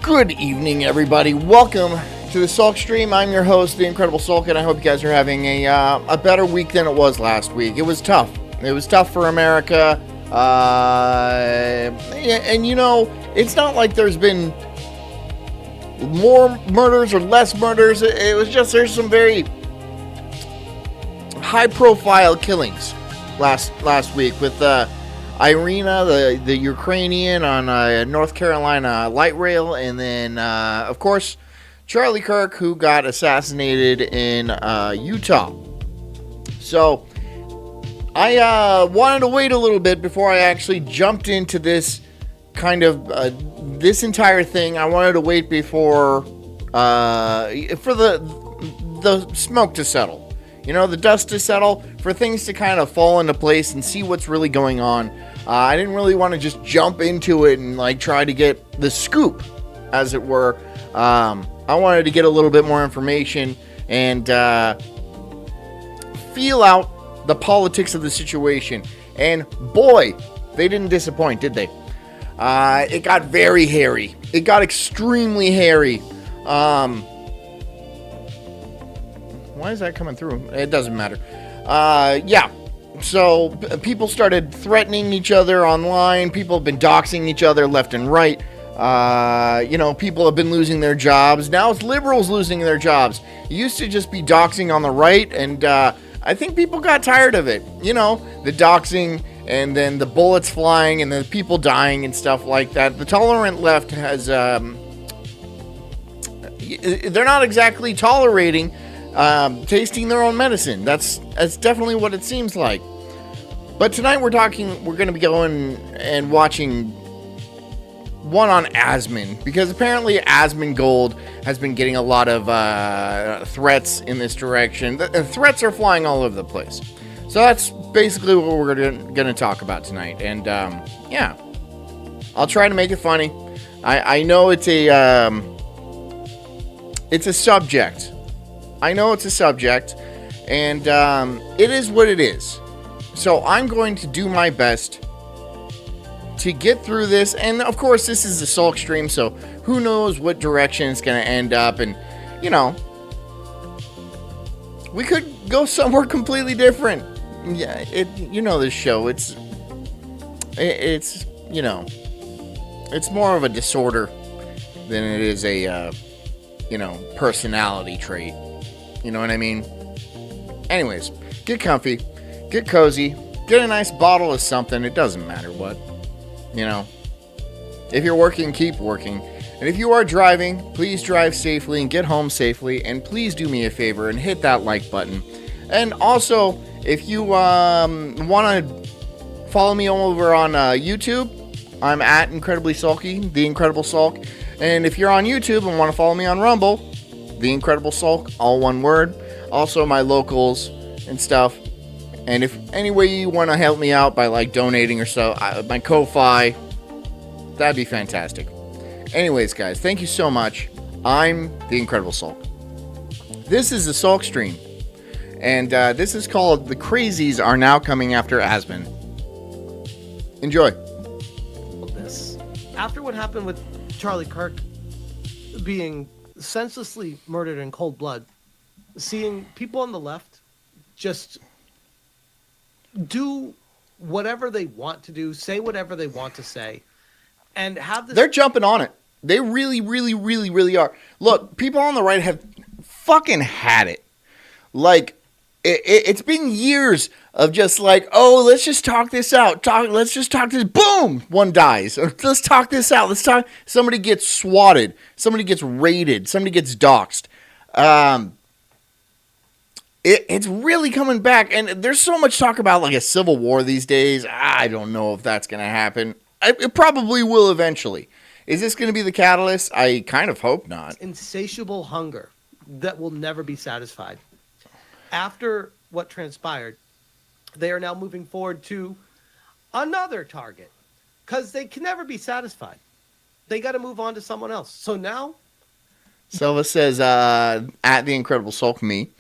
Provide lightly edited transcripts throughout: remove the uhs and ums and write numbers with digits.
Good evening, everybody. Welcome to the Sulk stream. I'm your host, the Incredible Sulk, and I hope you guys are having a better week than it was last week. It was tough. It was tough for America. And you know, it's not like there's been more murders or less murders. It was just there's some very high-profile killings last week with Irina, the Ukrainian on North Carolina light rail, and then, of course, Charlie Kirk, who got assassinated in Utah. So, I wanted to wait a little bit before I actually jumped into this kind of, this entire thing. I wanted to wait before, for the smoke to settle. You know, the dust to settle, for things to kind of fall into place and see what's really going on. I didn't really want to just jump into it and like try to get the scoop, as it were. I wanted to get a little bit more information and feel out the politics of the situation. And boy, they didn't disappoint, did they? It got very hairy. It got extremely hairy. Why is that coming through? It doesn't matter. Yeah. So people started threatening each other online. People have been doxing each other left and right. You know, people have been losing their jobs. Now it's liberals losing their jobs. It used to just be doxing on the right, and I think people got tired of it. You know, the doxing and then the bullets flying and the people dying and stuff like that. The tolerant left has, they're not exactly tolerating tasting their own medicine. That's definitely what it seems like. But tonight we're going to be going and watching one on Asmon, because apparently Asmongold has been getting a lot of threats in this direction. The threats are flying all over the place. So that's basically what we're going to talk about tonight. And yeah, I'll try to make it funny. I know it's a subject. I know it's a subject, and it is what it is. So I'm going to do my best to get through this. And of course, this is the Sulk stream, so who knows what direction it's going to end up. And, you know, we could go somewhere completely different. Yeah, you know this show. It's you know, it's more of a disorder than it is a, you know, personality trait. You know what I mean? Anyways, get comfy, get cozy, get a nice bottle of something. It doesn't matter what. You know, if you're working, keep working. And if you are driving, please drive safely and get home safely. And please do me a favor and hit that like button. And also, if you want to follow me over on YouTube, I'm at Incredibly Sulky, The Incredible Sulk. And if you're on YouTube and want to follow me on Rumble, The Incredible Sulk, all one word. Also my locals and stuff. And if any way you want to help me out by like donating or so, my Ko-Fi, that'd be fantastic. Anyways, guys, thank you so much. I'm The Incredible Sulk. This is the Sulk stream. And this is called The Crazies Are Now Coming After Asmon. Enjoy. This. After what happened with Charlie Kirk being senselessly murdered in cold blood, seeing people on the left just do whatever they want to do, say whatever they want to say, and have this... They're jumping on it. They really, really, really, really are. Look, people on the right have fucking had it. Like, it's been years of just like, oh, let's just talk this out. Let's just talk this. Boom! One dies. Or let's talk this out. Let's talk. Somebody gets swatted. Somebody gets raided. Somebody gets doxxed. It's really coming back. And there's so much talk about like a civil war these days. I don't know if that's going to happen. It probably will eventually. Is this going to be the catalyst? I kind of hope not. Insatiable hunger that will never be satisfied. After what transpired, they are now moving forward to another target because they can never be satisfied. They got to move on to someone else. So now... Silva says, at The Incredible Sulk, me.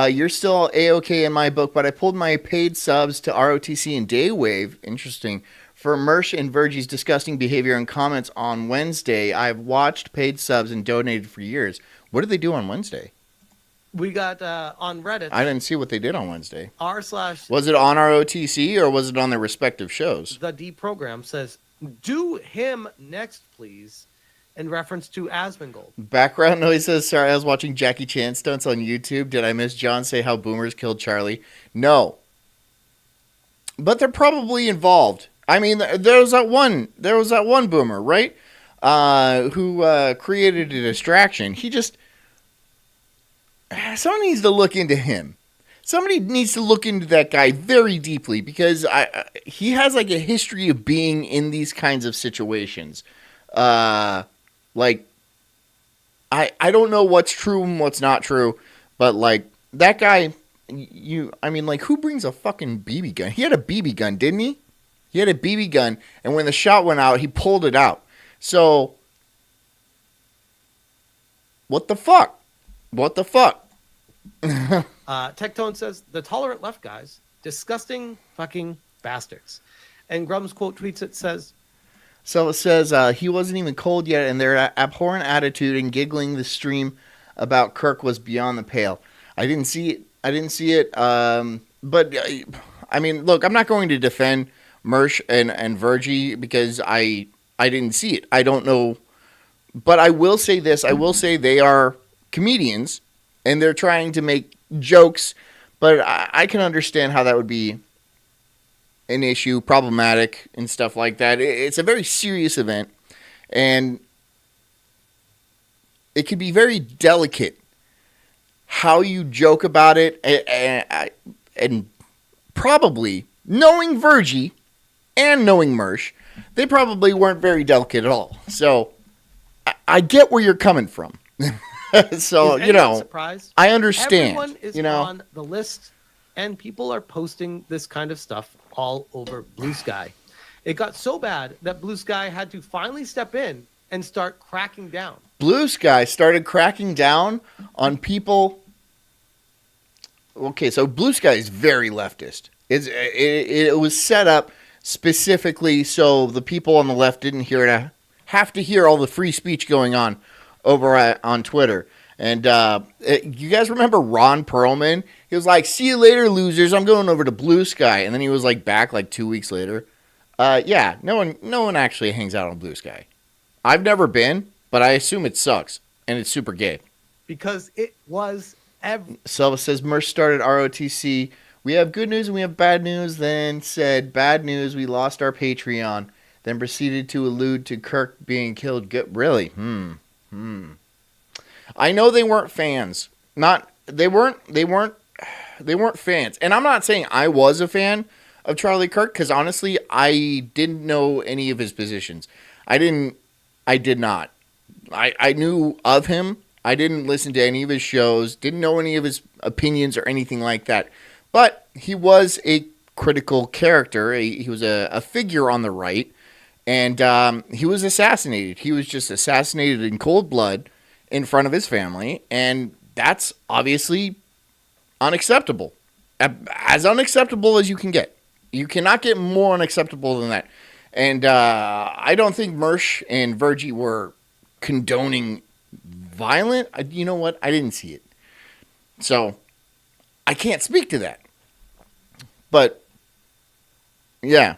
You're still A-OK in my book, but I pulled my paid subs to ROTC and Daywave. Interesting. for Mersh and Virgie's disgusting behavior and comments on Wednesday. I've watched paid subs and donated for years. What did they do on Wednesday? We got on Reddit. I didn't see what they did on Wednesday. r/ Was it on our OTC or was it on their respective shows? The D program says, "Do him next, please," in reference to Asmongold. Background noise says, sorry, I was watching Jackie Chan stunts on YouTube. Did I miss John say how boomers killed Charlie? No. But they're probably involved. I mean, there was that one boomer, right? Who created a distraction. He just... Someone needs to look into him. Somebody needs to look into that guy very deeply because he has like a history of being in these kinds of situations. Like, I don't know what's true and what's not true, but like that guy, who brings a fucking BB gun? He had a BB gun, didn't he? He had a BB gun, and when the shot went out, he pulled it out. So, what the fuck? What the fuck? Tectone says, "The tolerant left guys, disgusting fucking bastards." And Grum's quote tweets it says, So it says, he wasn't even cold yet, and their abhorrent attitude and giggling the stream about Kirk was beyond the pale. I didn't see it. But, I mean, look, I'm not going to defend Mersh and Virgie because I didn't see it. I don't know. But I will say this. I will say they are comedians, and they're trying to make jokes, but I can understand how that would be an issue, problematic, and stuff like that. It's a very serious event, and it can be very delicate how you joke about it, and probably, knowing Virgie and knowing Mersh, they probably weren't very delicate at all. So, I get where you're coming from. So, surprised? I understand. Everyone is on the list, and people are posting this kind of stuff all over Blue Sky. It got so bad that Blue Sky had to finally step in and start cracking down. Blue Sky started cracking down on people. Okay, so Blue Sky is very leftist. It was set up specifically so the people on the left didn't have to hear all the free speech going on over on Twitter. And you guys remember Ron Perlman? He was like, "See you later, losers. I'm going over to Blue Sky." And then he was like back like 2 weeks later. Yeah, no one actually hangs out on Blue Sky. I've never been, but I assume it sucks and it's super gay. Because it was Selva says Mersh started ROTC. We have good news and we have bad news. Then said bad news. We lost our Patreon. Then proceeded to allude to Kirk being killed. Really? I know they weren't fans. They weren't fans. And I'm not saying I was a fan of Charlie Kirk because honestly, I didn't know any of his positions. I did not. I knew of him. I didn't listen to any of his shows. Didn't know any of his opinions or anything like that. But he was a critical character. He was a figure on the right. And he was assassinated. He was just assassinated in cold blood in front of his family. And that's obviously unacceptable. As unacceptable as you can get. You cannot get more unacceptable than that. And I don't think Mersh and Virgie were condoning violent. You know what? I didn't see it. So I can't speak to that. But yeah.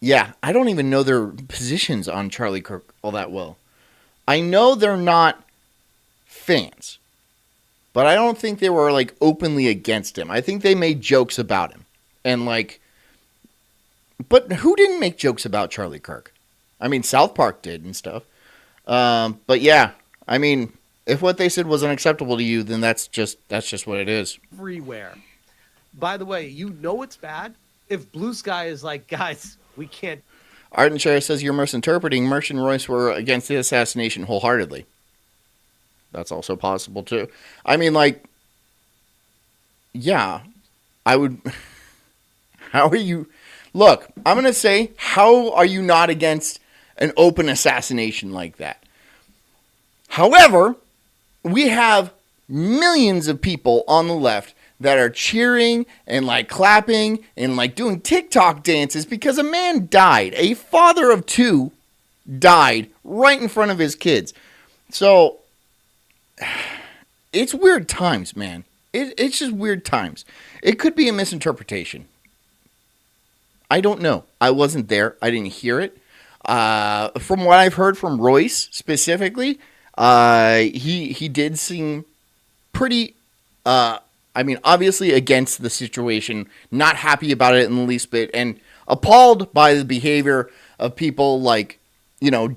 Yeah, I don't even know their positions on Charlie Kirk all that well. I know they're not fans, but I don't think they were like openly against him. I think they made jokes about him. And like, but who didn't make jokes about Charlie Kirk? I mean, South Park did and stuff. But yeah, I mean, if what they said was unacceptable to you, then that's just what it is. Everywhere. By the way, you know it's bad if Blue Sky is like, guys, we can't. Arden Cherry says you're misinterpreting. Mersh and Royce were against the assassination wholeheartedly. That's also possible too. I mean, like, yeah, I would. How are you? Look, I'm going to say, how are you not against an open assassination like that? However, we have millions of people on the left that are cheering and like clapping and like doing TikTok dances because a man died. A father of two died right in front of his kids. So it's weird times, man. It's just weird times. It could be a misinterpretation. I don't know. I wasn't there. I didn't hear it. From what I've heard from Royce specifically, he did seem pretty, obviously against the situation, not happy about it in the least bit, and appalled by the behavior of people like,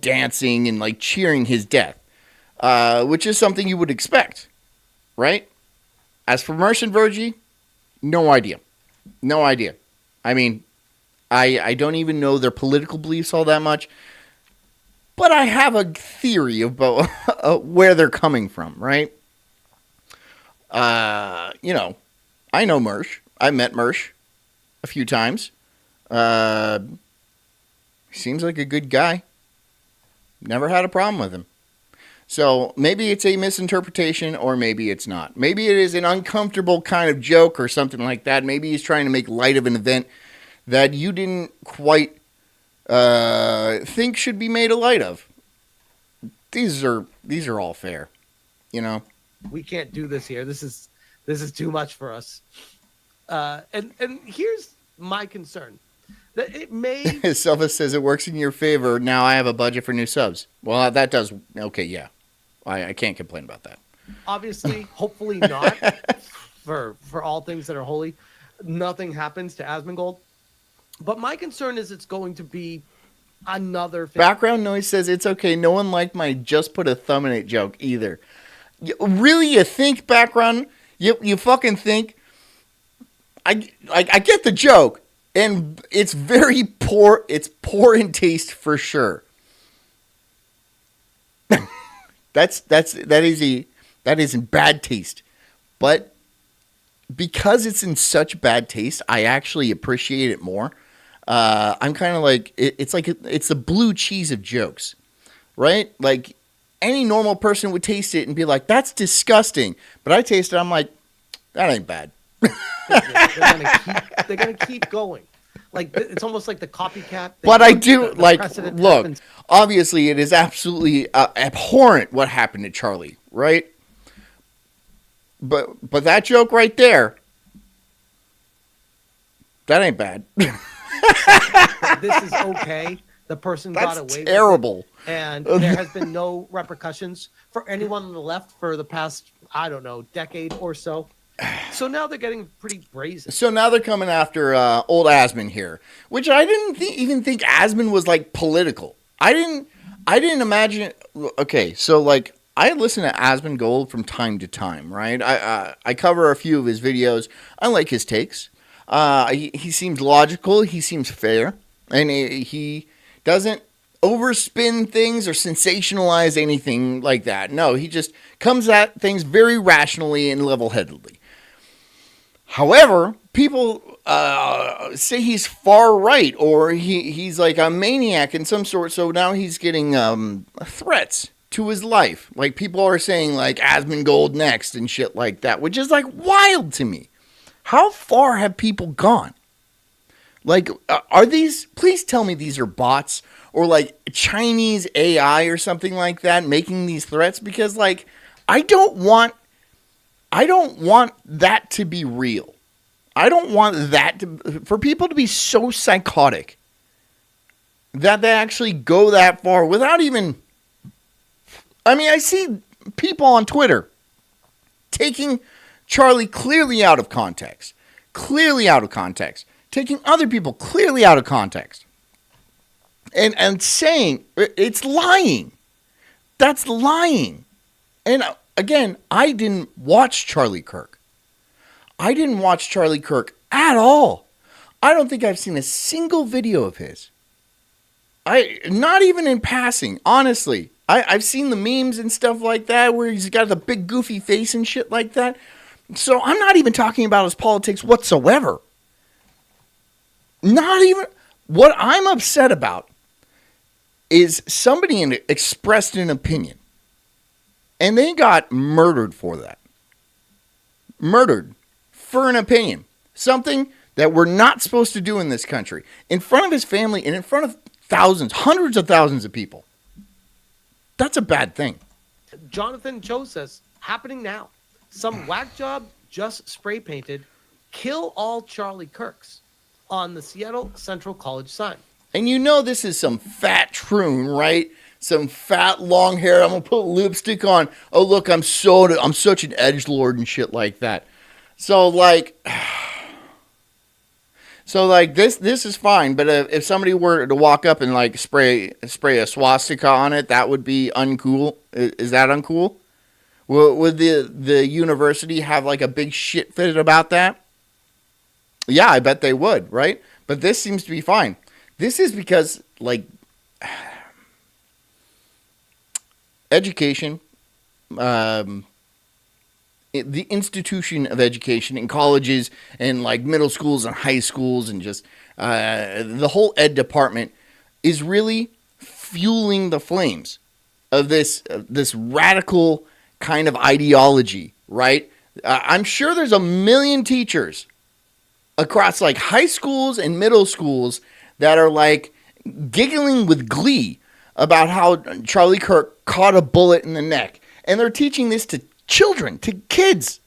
dancing and like cheering his death, which is something you would expect, right? As for Mersh and Virgie, no idea. No idea. I mean, I don't even know their political beliefs all that much, but I have a theory about where they're coming from, right? I know Mersh. I met Mersh a few times. Seems like a good guy. Never had a problem with him. So maybe it's a misinterpretation or maybe it's not. Maybe it is an uncomfortable kind of joke or something like that. Maybe he's trying to make light of an event that you didn't quite think should be made a light of. These are all fair, We can't do this here. This is too much for us. And here's my concern. That it may... Silva says it works in your favor. Now I have a budget for new subs. Well, that does... Okay, yeah. I can't complain about that. Obviously, hopefully not. for all things that are holy. Nothing happens to Asmongold. But my concern is it's going to be another... Background noise says it's okay. No one liked my just put a thumb in it joke either. Really, you think, background? You fucking think? I get the joke. And it's very poor. It's poor in taste for sure. that is in bad taste. But because it's in such bad taste, I actually appreciate it more. I'm kind of like it's the blue cheese of jokes, right? Like any normal person would taste it and be like, "That's disgusting." But I taste it, I'm like, "That ain't bad." They're gonna keep going. Like it's almost like the copycat. But I do look. Happens. Obviously, it is absolutely abhorrent what happened to Charlie, right? But that joke right there, that ain't bad. This is okay. The person got away with it. Terrible. And there has been no repercussions for anyone on the left for the past, I don't know, decade or so. So now they're getting pretty brazen. So now they're coming after old Asmon here, which I didn't even think Asmon was like political. I didn't imagine. Okay, so like I listen to Asmongold from time to time, right? I cover a few of his videos. I like his takes. He seems logical. He seems fair, and he doesn't overspin things or sensationalize anything like that. No, he just comes at things very rationally and level-headedly. However, people say he's far right or he's like a maniac in some sort. So now he's getting threats to his life. Like people are saying like Asmongold next and shit like that, which is like wild to me. How far have people gone? Like, are these, please tell me these are bots or like Chinese AI or something like that making these threats? Because like, I don't want that to be real. I don't want that for people to be so psychotic that they actually go that far without even, I mean, I see people on Twitter taking Charlie clearly out of context, taking other people clearly out of context and saying it's lying. That's lying. And again, I didn't watch Charlie Kirk. I didn't watch Charlie Kirk at all. I don't think I've seen a single video of his. Not even in passing, honestly. I've seen the memes and stuff like that where he's got the big goofy face and shit like that. So I'm not even talking about his politics whatsoever. Not even. What I'm upset about is somebody expressed an opinion. And they got murdered for that. Murdered. for an opinion. Something that we're not supposed to do in this country. In front of his family and in front of thousands, hundreds of thousands of people. That's a bad thing. Jonathan Cho says, happening now. Some whack job just spray painted, "Kill all Charlie Kirks" on the Seattle Central College sign. And you know this is some fat troon, right? Some fat long hair. I'm gonna put lipstick on. Oh look, I'm such an edgelord and shit like that. So like this is fine. But if somebody were to walk up and like spray a swastika on it, that would be uncool. Is that uncool? Would the university have like a big shit fit about that? Yeah, I bet they would, right? But this seems to be fine. This is because, like, education, the institution of education in colleges and, like, middle schools and high schools and just the whole ed department is really fueling the flames of this radical kind of ideology, right? I'm sure there's a million teachers across, like, high schools and middle schools that are like giggling with glee about how Charlie Kirk caught a bullet in the neck. And they're teaching this to children, to kids,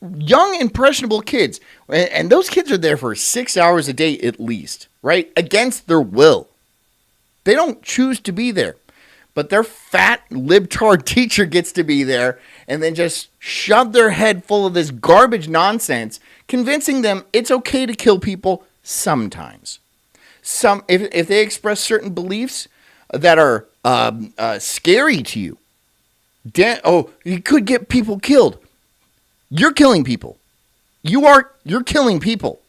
young, impressionable kids. And those kids are there for 6 hours a day at least, right? Against their will. They don't choose to be there. But their fat libtard teacher gets to be there and then just shove their head full of this garbage nonsense, convincing them it's okay to kill people sometimes. If they express certain beliefs that are scary to you, you could get people killed. You're killing people. You're killing people.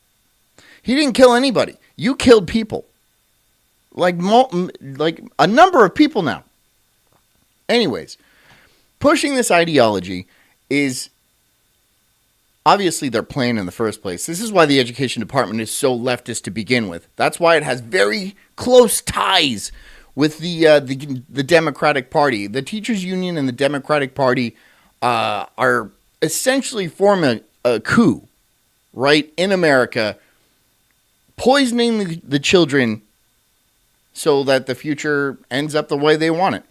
He didn't kill anybody. You killed people. Like a number of people now. Anyways, pushing this ideology is obviously their plan in the first place. This is why the education department is so leftist to begin with. That's why it has very close ties with the Democratic Party. The teachers union and the Democratic Party are essentially forming a coup, right, in America, poisoning the children so that the future ends up the way they want it.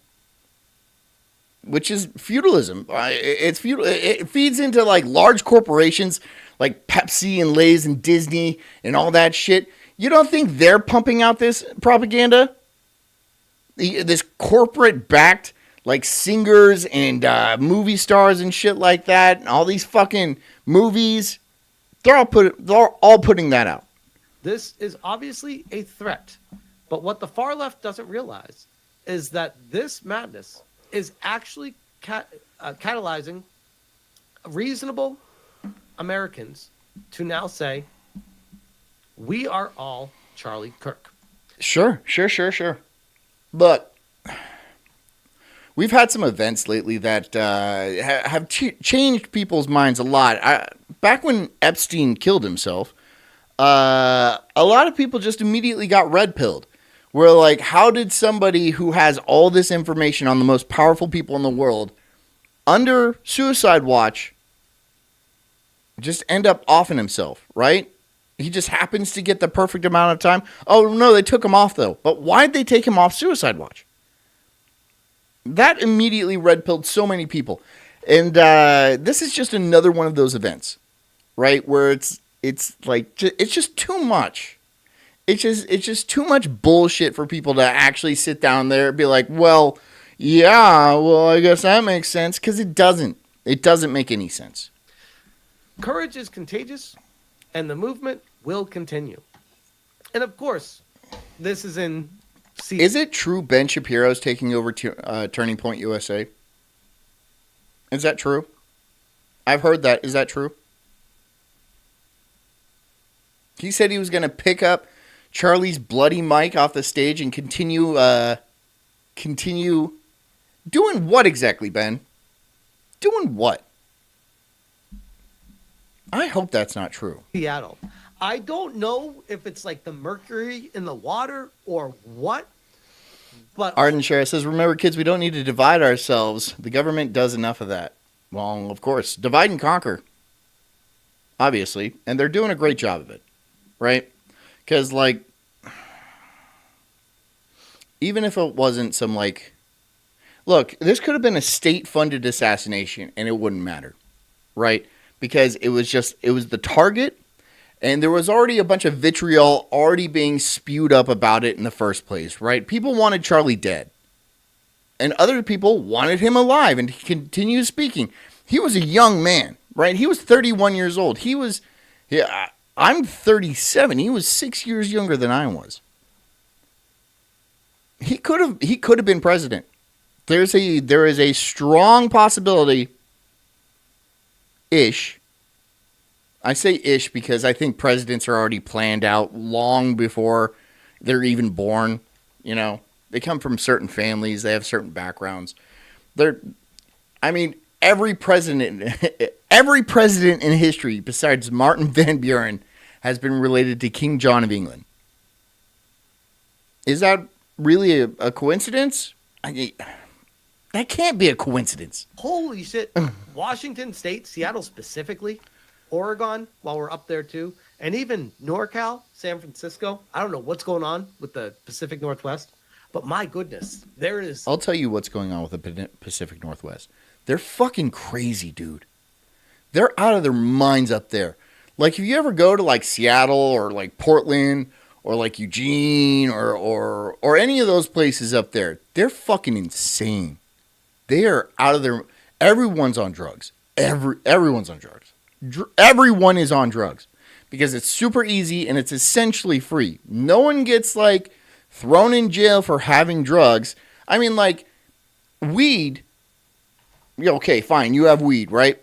Which is feudalism. It's feudal. It feeds into like large corporations like Pepsi and Lay's and Disney and all that shit. You don't think they're pumping out this propaganda? This corporate-backed like singers and movie stars and shit like that, and all these fucking movies. They're all putting that out. This is obviously a threat, but what the far left doesn't realize is that this madness is actually catalyzing reasonable Americans to now say, we are all Charlie Kirk. Sure. Look, we've had some events lately that have changed people's minds a lot. Back when Epstein killed himself, a lot of people just immediately got red-pilled. We're like, how did somebody who has all this information on the most powerful people in the world under suicide watch just end up offing himself, right? He just happens to get the perfect amount of time. Oh, no, they took him off, though. But why'd they take him off suicide watch? That immediately red-pilled so many people. And this is just another one of those events, right, where it's just too much. It's just too much bullshit for people to actually sit down there and be like, well, yeah, well, I guess that makes sense. Because it doesn't. It doesn't make any sense. Courage is contagious, and the movement will continue. And of course, this is in... Is it true Ben Shapiro's taking over Turning Point USA? Is that true? I've heard that. Is that true? He said he was going to pick up Charlie's bloody mic off the stage and continue doing what exactly, Ben? Doing what? I hope that's not true. Seattle. I don't know if it's like the mercury in the water or what, but... Arden Share says, remember, kids, we don't need to divide ourselves. The government does enough of that. Well, of course. Divide and conquer. obviously, and they're doing a great job of it, right? Because, like, even if it wasn't some, like, look, this could have been a state-funded assassination, and it wouldn't matter, right? Because it was the target, and there was already a bunch of vitriol already being spewed up about it in the first place, right? People wanted Charlie dead. And other people wanted him alive, and he continues speaking. He was a young man, right? He was 31 years old. I'm 37. He was 6 years younger than I was. He could have been president. There is a strong possibility, ish. I say ish because I think presidents are already planned out long before they're even born. You know, they come from certain families. They have certain backgrounds. Every president in history besides Martin Van Buren has been related to King John of England. Is that really a coincidence? That can't be a coincidence. Holy shit. Washington State, Seattle specifically, Oregon, while we're up there too, and even NorCal, San Francisco. I don't know what's going on with the Pacific Northwest, but my goodness, there is. I'll tell you what's going on with the Pacific Northwest. They're fucking crazy, dude. They're out of their minds up there. Like, if you ever go to, like, Seattle or, like, Portland or, like, Eugene or any of those places up there, they're fucking insane. They are out of their... Everyone's on drugs. Everyone's on drugs. Everyone is on drugs. Because it's super easy and it's essentially free. No one gets, like, thrown in jail for having drugs. I mean, like, weed... Okay, fine, you have weed, right?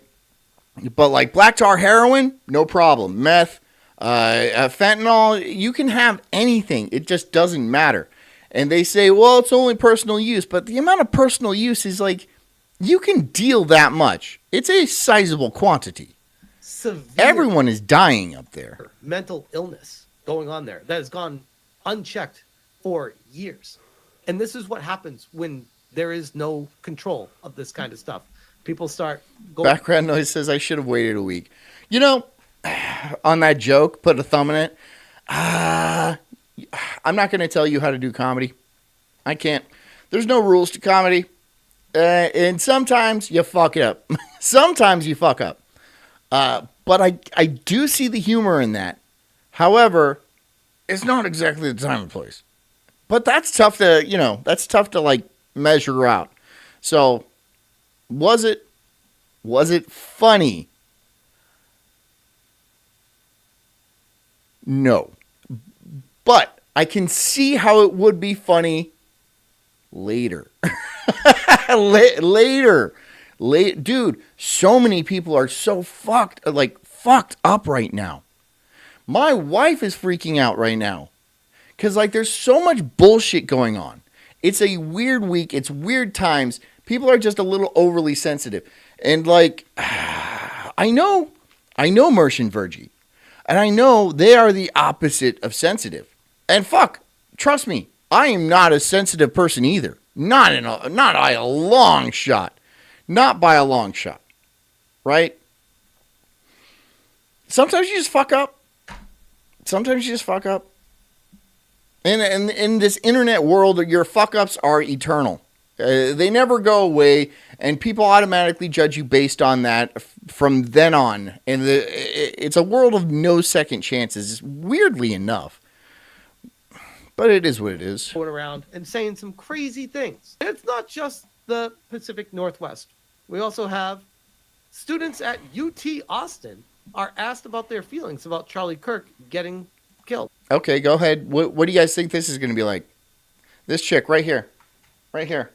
But, like, black tar heroin, no problem. Meth, fentanyl, you can have anything. It just doesn't matter. And they say, well, it's only personal use. But the amount of personal use is, like, you can deal that much. It's a sizable quantity. Severe Everyone is dying up there. mental illness going on there that has gone unchecked for years. And this is what happens when there is no control of this kind of stuff. People start going. Background noise says I should have waited a week. You know, on that joke, put a thumb in it. I'm not going to tell you how to do comedy. I can't. There's no rules to comedy. And sometimes you fuck it up. Sometimes you fuck up. But I do see the humor in that. However, it's not exactly the time and place. But that's tough to, like, measure out. So, was it funny? No. But I can see how it would be funny later. Later. Dude, so many people are so fucked up right now. My wife is freaking out right now. Because, like, there's so much bullshit going on. It's a weird week. It's weird times. People are just a little overly sensitive. And, like, I know Mersh and Virgie. And I know they are the opposite of sensitive. And fuck, trust me, I am not a sensitive person either. Not by a long shot. Not by a long shot. Right? Sometimes you just fuck up. And in this internet world, your fuck-ups are eternal. They never go away, and people automatically judge you based on that from then on. And it's a world of no second chances, weirdly enough. But it is what it is. Going around and saying some crazy things. It's not just the Pacific Northwest. We also have students at UT Austin are asked about their feelings about Charlie Kirk getting killed. Okay, go ahead. What do you guys think this is going to be like? This chick right here. Right here.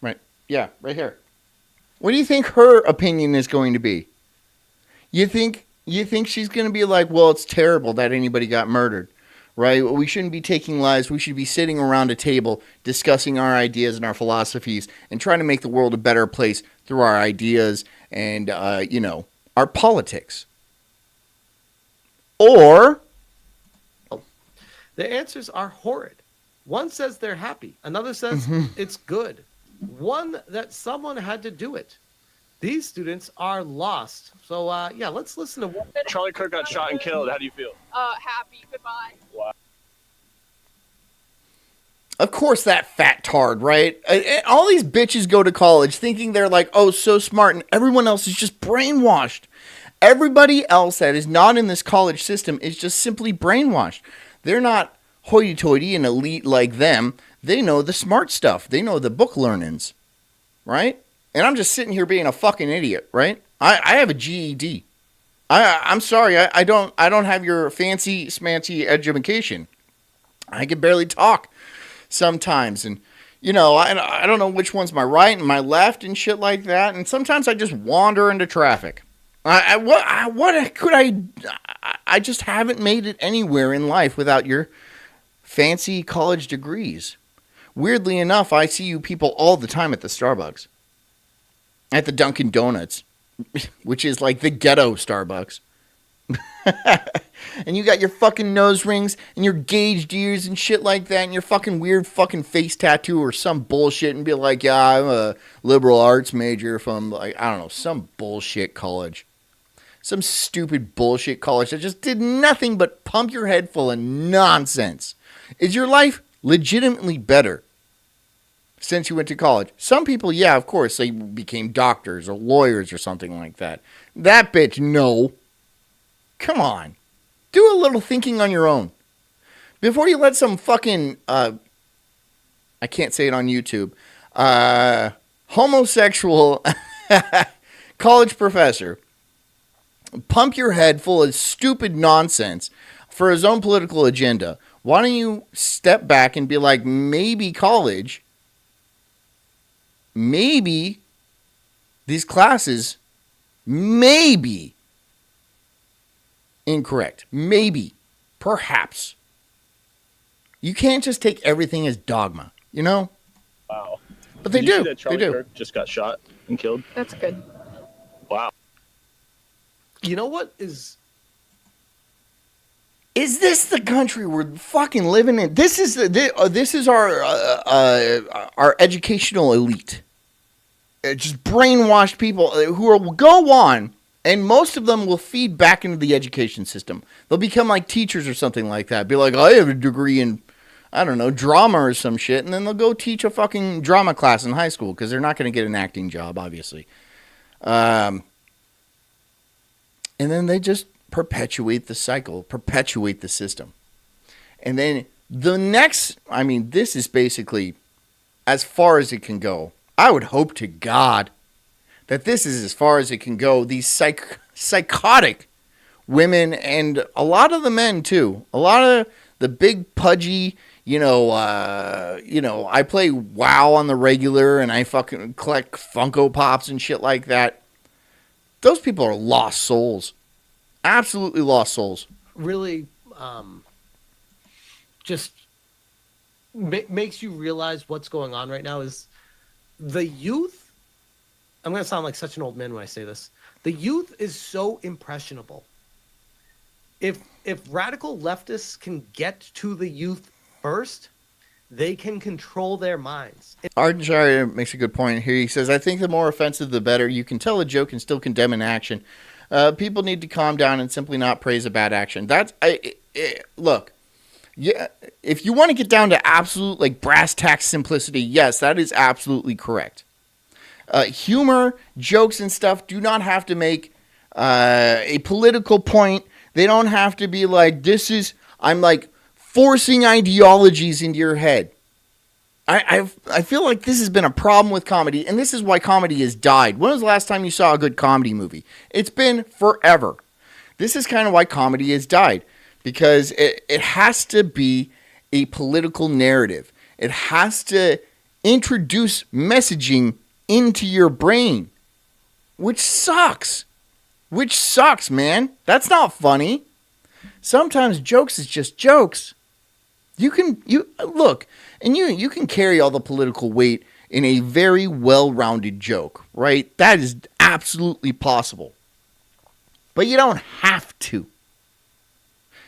Right. Yeah, right here. What do you think her opinion is going to be? You think she's going to be like, well, it's terrible that anybody got murdered, right? We shouldn't be taking lives. We should be sitting around a table discussing our ideas and our philosophies and trying to make the world a better place through our ideas and, our politics. Or... The answers are horrid. One says they're happy. Another says it's good. One that someone had to do it. These students are lost. So, yeah, let's listen to what. Charlie Kirk got shot and killed. How do you feel? Happy. Goodbye. Wow. Of course, that fat tard, right? All these bitches go to college thinking they're like, oh, so smart, and everyone else is just brainwashed. Everybody else that is not in this college system is just simply brainwashed. They're not hoity-toity and elite like them. They know the smart stuff. They know the book learnings, right? And I'm just sitting here being a fucking idiot, right? I have a GED. I'm sorry, I don't have your fancy smancy education. I can barely talk sometimes, and you know, I don't know which one's my right and my left and shit like that, and sometimes I just wander into traffic. What could I just haven't made it anywhere in life without your fancy college degrees. Weirdly enough, I see you people all the time at the Starbucks, at the Dunkin' Donuts, which is like the ghetto Starbucks. And you got your fucking nose rings and your gauged ears and shit like that, and your fucking weird fucking face tattoo or some bullshit, and be like, yeah, I'm a liberal arts major from, like, I don't know, some bullshit college. Some stupid bullshit college that just did nothing but pump your head full of nonsense. Is your life legitimately better since you went to college? Some people, yeah, of course, they became doctors or lawyers or something like that. That bitch, no. Come on. Do a little thinking on your own. Before you let some fucking, I can't say it on YouTube, homosexual college professor pump your head full of stupid nonsense for his own political agenda, why don't you step back and be like, maybe college, maybe these classes may be incorrect. Maybe. Perhaps. You can't just take everything as dogma, you know? Wow. But they Did you do. see that Charlie They do. Kirk just got shot and killed? That's good. Wow. You know what is. Is this the country we're fucking living in? This is our educational elite. Just brainwashed people who will go on, and most of them will feed back into the education system. They'll become like teachers or something like that. Be like, I have a degree in, I don't know, drama or some shit, and then they'll go teach a fucking drama class in high school because they're not going to get an acting job, obviously. And then they just perpetuate the cycle, perpetuate the system. And then the next, I mean, this is basically as far as it can go. I would hope to God that this is as far as it can go. These psychotic women, and a lot of the men too. A lot of the big pudgy, I play WoW on the regular, and I fucking collect Funko Pops and shit like that. Those people are lost souls. Absolutely lost souls. Really just makes you realize what's going on right now is the youth. I'm going to sound like such an old man when I say this. The youth is so impressionable. If radical leftists can get to the youth first, they can control their minds. Arden Shire makes a good point here. He says, I think the more offensive, the better. You can tell a joke and still condemn an action. People need to calm down and simply not praise a bad action. Look, yeah, if you want to get down to absolute, like, brass tacks simplicity, yes, that is absolutely correct. Humor, jokes, and stuff do not have to make a political point. They don't have to be like, I'm like forcing ideologies into your head. I feel like this has been a problem with comedy, and this is why comedy has died. When was the last time you saw a good comedy movie? It's been forever. This is kind of why comedy has died, because it has to be a political narrative. It has to introduce messaging into your brain, which sucks. Which sucks, man. That's not funny. Sometimes jokes is just jokes. You can carry all the political weight in a very well-rounded joke, right? That is absolutely possible. But you don't have to.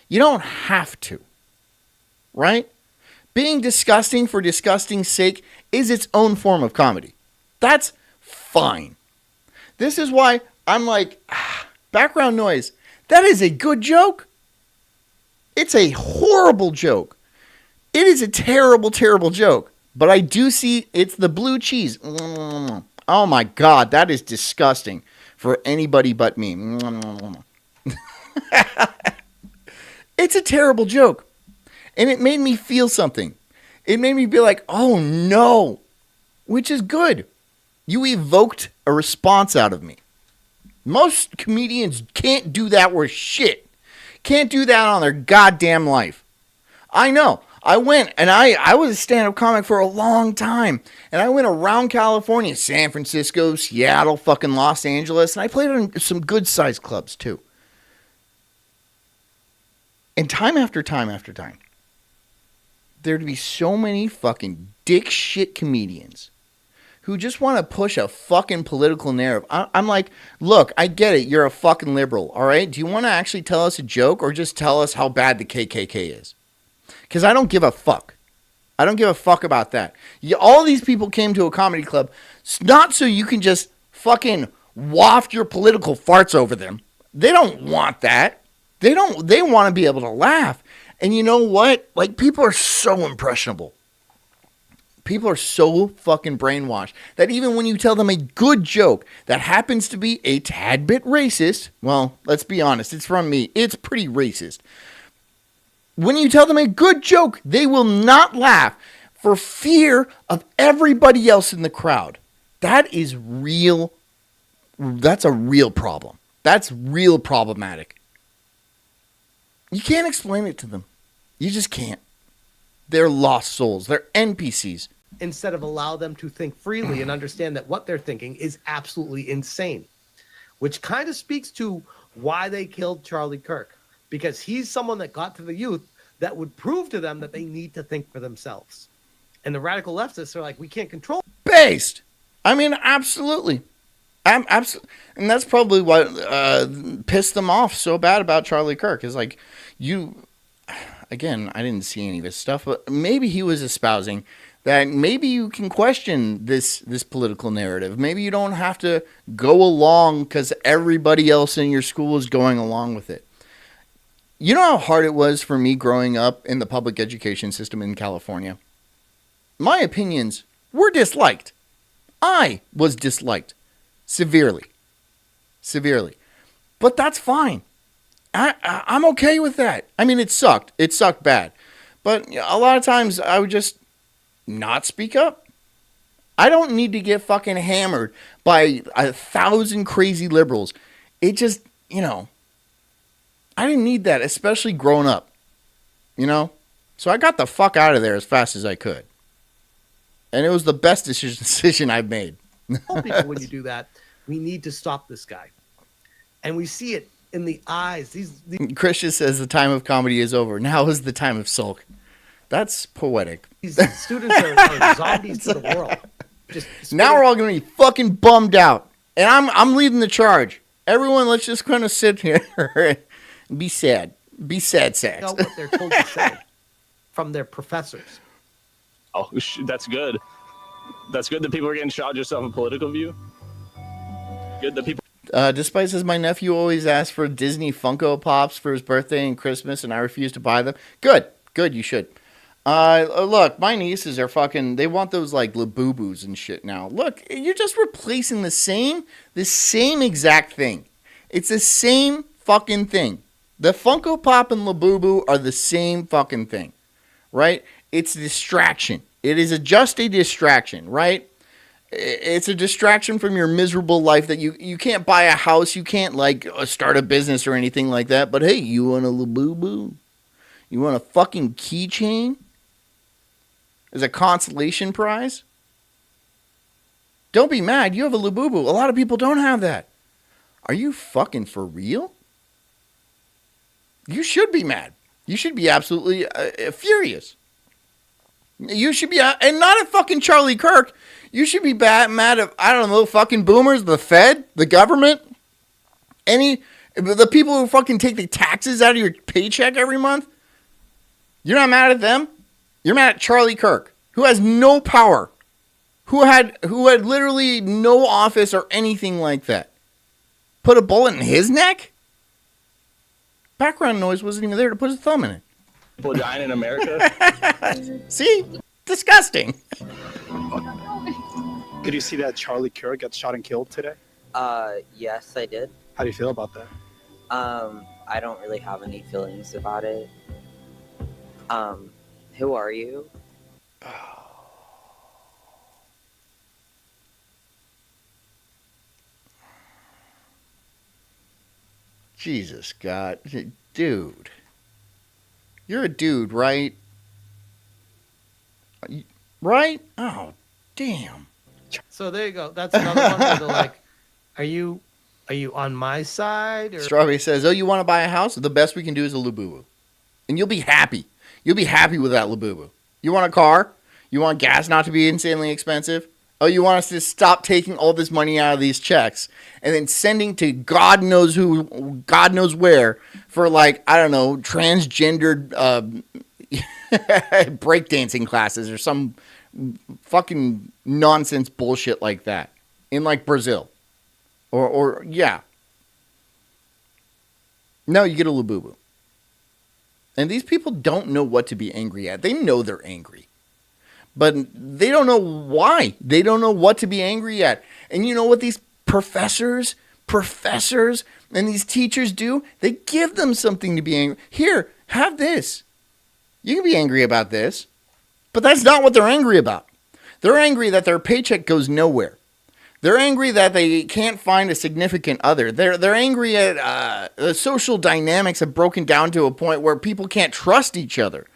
You don't have to. Right? Being disgusting for disgusting's sake is its own form of comedy. That's fine. This is why I'm like, background noise. That is a good joke. It's a horrible joke. It is a terrible, terrible joke. But I do see it's the blue cheese. Oh my God, that is disgusting for anybody but me. It's a terrible joke. And it made me feel something. It made me be like, oh no, which is good. You evoked a response out of me. Most comedians can't do that worth shit. Can't do that on their goddamn life. I know. I went and I was a stand-up comic for a long time. And I went around California, San Francisco, Seattle, fucking Los Angeles. And I played in some good-sized clubs too. And time after time after time, there'd be so many fucking dick shit comedians who just want to push a fucking political narrative. I'm like, look, I get it. You're a fucking liberal, all right? Do you want to actually tell us a joke or just tell us how bad the KKK is? Because I don't give a fuck. I don't give a fuck about that. All these people came to a comedy club not so you can just fucking waft your political farts over them. They don't want that. They want to be able to laugh. And you know what? Like, people are so impressionable. People are so fucking brainwashed that even when you tell them a good joke that happens to be a tad bit racist, well, let's be honest, it's from me. It's pretty racist. When you tell them a good joke, they will not laugh for fear of everybody else in the crowd. That is real. That's a real problem. That's real problematic. You can't explain it to them. You just can't. They're lost souls. They're NPCs. Instead of allow them to think freely and understand that what they're thinking is absolutely insane, which kind of speaks to why they killed Charlie Kirk, because he's someone that got to the youth that would prove to them that they need to think for themselves. And the radical leftists are like, we can't control. Based. I mean, absolutely. And that's probably what pissed them off so bad about Charlie Kirk is like, again, I didn't see any of his stuff, but maybe he was espousing that maybe you can question this political narrative. Maybe you don't have to go along because everybody else in your school is going along with it. You know how hard it was for me growing up in the public education system in California? My opinions were disliked. I was disliked severely. But that's fine. I'm okay with that. I mean, it sucked. It sucked bad. But a lot of times I would just not speak up. I don't need to get fucking hammered by 1,000 crazy liberals. It just, I didn't need that, especially growing up, So I got the fuck out of there as fast as I could. And it was the best decision I've made. Tell people when you do that, we need to stop this guy. And we see it in the eyes. These Christian says the time of comedy is over. Now is the time of sulk. That's poetic. These students are zombies to the world. Now we're all going to be fucking bummed out. And I'm leading the charge. Everyone, let's just kind of sit here and be sad. Be sad sacks. Know what they're told to say from their professors. Oh, that's good. That's good that people are getting shot just off a political view. Good that people. Despite says my nephew always asks for Disney Funko Pops for his birthday and Christmas, and I refuse to buy them. Good, you should. Look, my nieces are fucking. They want those like Labubu's and shit now. Look, you're just replacing the same exact thing. It's the same fucking thing. The Funko Pop and Labubu are the same fucking thing, right? It's a distraction. It is just a distraction, right? It's a distraction from your miserable life that you can't buy a house, you can't like start a business or anything like that. But hey, you want a Labubu? You want a fucking keychain as a consolation prize? Don't be mad. You have a Labubu. A lot of people don't have that. Are you fucking for real? You should be mad. You should be absolutely furious. You should be, and not at fucking Charlie Kirk. You should be mad at, I don't know, fucking boomers, the Fed, the government, the people who fucking take the taxes out of your paycheck every month. You're not mad at them. You're mad at Charlie Kirk, who has no power. who had literally no office or anything like that, put a bullet in his neck? Background noise wasn't even there to put his thumb in it. People dying in America. See? Disgusting. Did you see that Charlie Kirk got shot and killed today? Yes, I did. How do you feel about that? I don't really have any feelings about it. Who are you? Jesus God. Dude. You're a dude, right? Right? Oh, damn. So there you go. That's another one where they're like, are you on my side? Or Strawberry says, oh, you want to buy a house? The best we can do is a Labubu. And you'll be happy. You'll be happy with that Labubu. You want a car? You want gas not to be insanely expensive? Oh, you want us to stop taking all this money out of these checks and then sending to God knows who, God knows where for, like, I don't know, transgendered breakdancing classes or some fucking nonsense bullshit like that in, like, Brazil. Or yeah. No, you get a Labubu. And these people don't know what to be angry at. They know they're angry. But they don't know why. They don't know what to be angry at. And you know what these professors and these teachers do? They give them something to be angry. Here, have this. You can be angry about this. But that's not what they're angry about. They're angry that their paycheck goes nowhere. They're angry that they can't find a significant other. They're angry at the social dynamics have broken down to a point where people can't trust each other.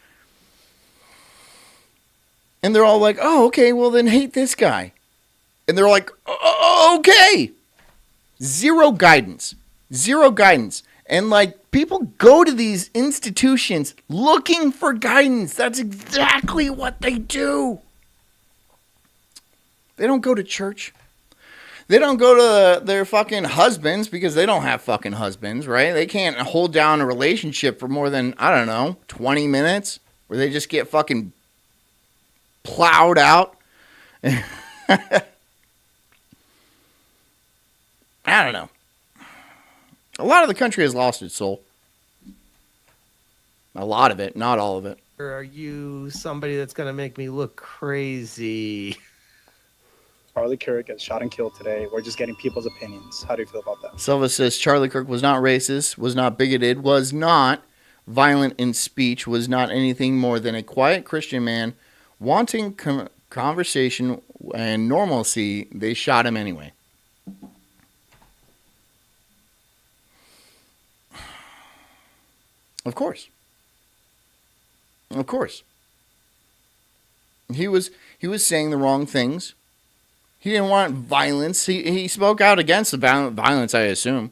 And they're all like, oh, okay, well then hate this guy. And they're like, oh, okay. Zero guidance. And like people go to these institutions looking for guidance. That's exactly what they do. They don't go to church. They don't go to their fucking husbands because they don't have fucking husbands, right? They can't hold down a relationship for more than, I don't know, 20 minutes where they just get fucking plowed out. I don't know. A lot of the country has lost its soul. A lot of it, not all of it. Or are you somebody that's going to make me look crazy? Charlie Kirk got shot and killed today. We're just getting people's opinions. How do you feel about that? Silva says Charlie Kirk was not racist, was not bigoted, was not violent in speech, was not anything more than a quiet Christian man wanting conversation and normalcy. They shot him anyway. Of course. He was saying the wrong things. He didn't want violence. He spoke out against the violence, I assume.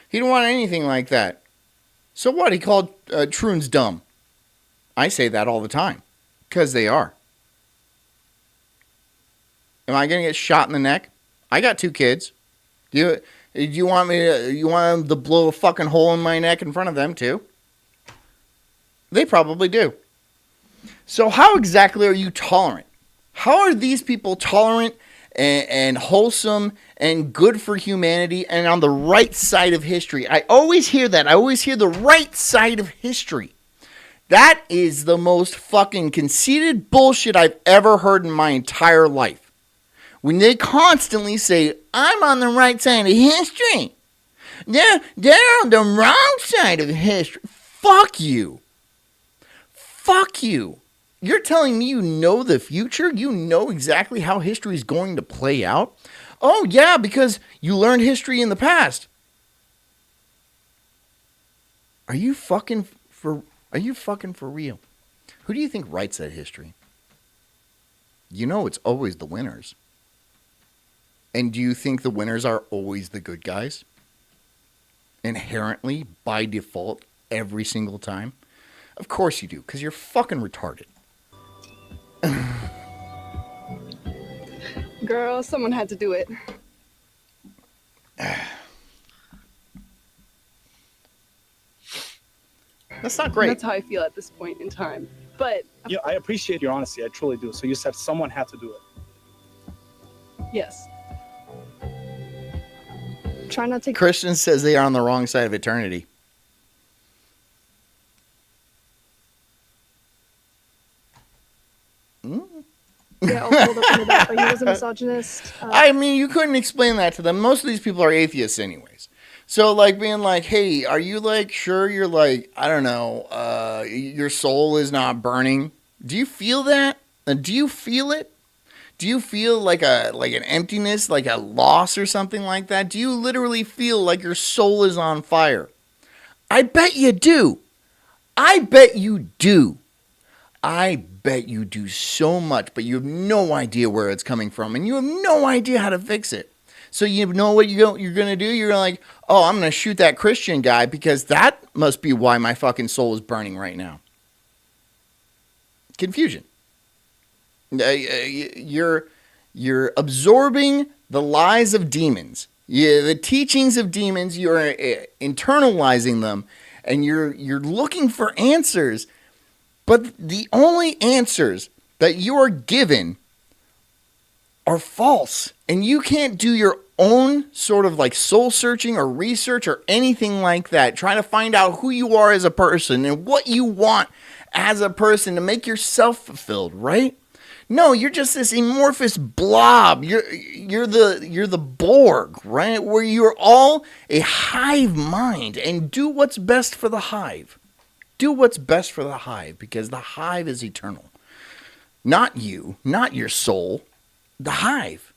He didn't want anything like that. So what? He called Troons dumb. I say that all the time. Because they are. Am I going to get shot in the neck? I got 2 kids. Do you want them to blow a fucking hole in my neck in front of them too? They probably do. So how exactly are you tolerant? How are these people tolerant and wholesome and good for humanity and on the right side of history? I always hear that. I always hear the right side of history. That is the most fucking conceited bullshit I've ever heard in my entire life. When they constantly say, I'm on the right side of history. They're on the wrong side of history. Fuck you. Fuck you. You're telling me you know the future? You know exactly how history is going to play out? Oh, yeah, because you learned history in the past. Are you fucking for real? Who do you think writes that history? You know it's always the winners. And do you think the winners are always the good guys? Inherently, by default, every single time? Of course you do, because you're fucking retarded. Girl, someone had to do it. That's not great. That's how I feel at this point in time. But Yeah, I appreciate your honesty. I truly do. So you said someone had to do it. Yes. Try not to. Christian says they are on the wrong side of eternity. Get all pulled up into that, but he was a misogynist. I mean, you couldn't explain that to them. Most of these people are atheists anyways. So, like, being like, hey, are you, like, sure you're, like, I don't know, your soul is not burning? Do you feel that? Do you feel it? Do you feel like an emptiness, like a loss or something like that? Do you literally feel like your soul is on fire? I bet you do. I bet you do. I bet you do so much, but you have no idea where it's coming from, and you have no idea how to fix it. So you know what you're going to do? You're like, oh, I'm going to shoot that Christian guy because that must be why my fucking soul is burning right now. Confusion. You're absorbing the lies of demons. The teachings of demons, you're internalizing them, and you're looking for answers. But the only answers that you are given are false. And you can't do your own sort of like soul searching or research or anything like that. Trying to find out who you are as a person and what you want as a person to make yourself fulfilled, right? No, you're just this amorphous blob. You're the Borg, right? Where you're all a hive mind and do what's best for the hive. Do what's best for the hive because the hive is eternal. Not you, not your soul. The hive.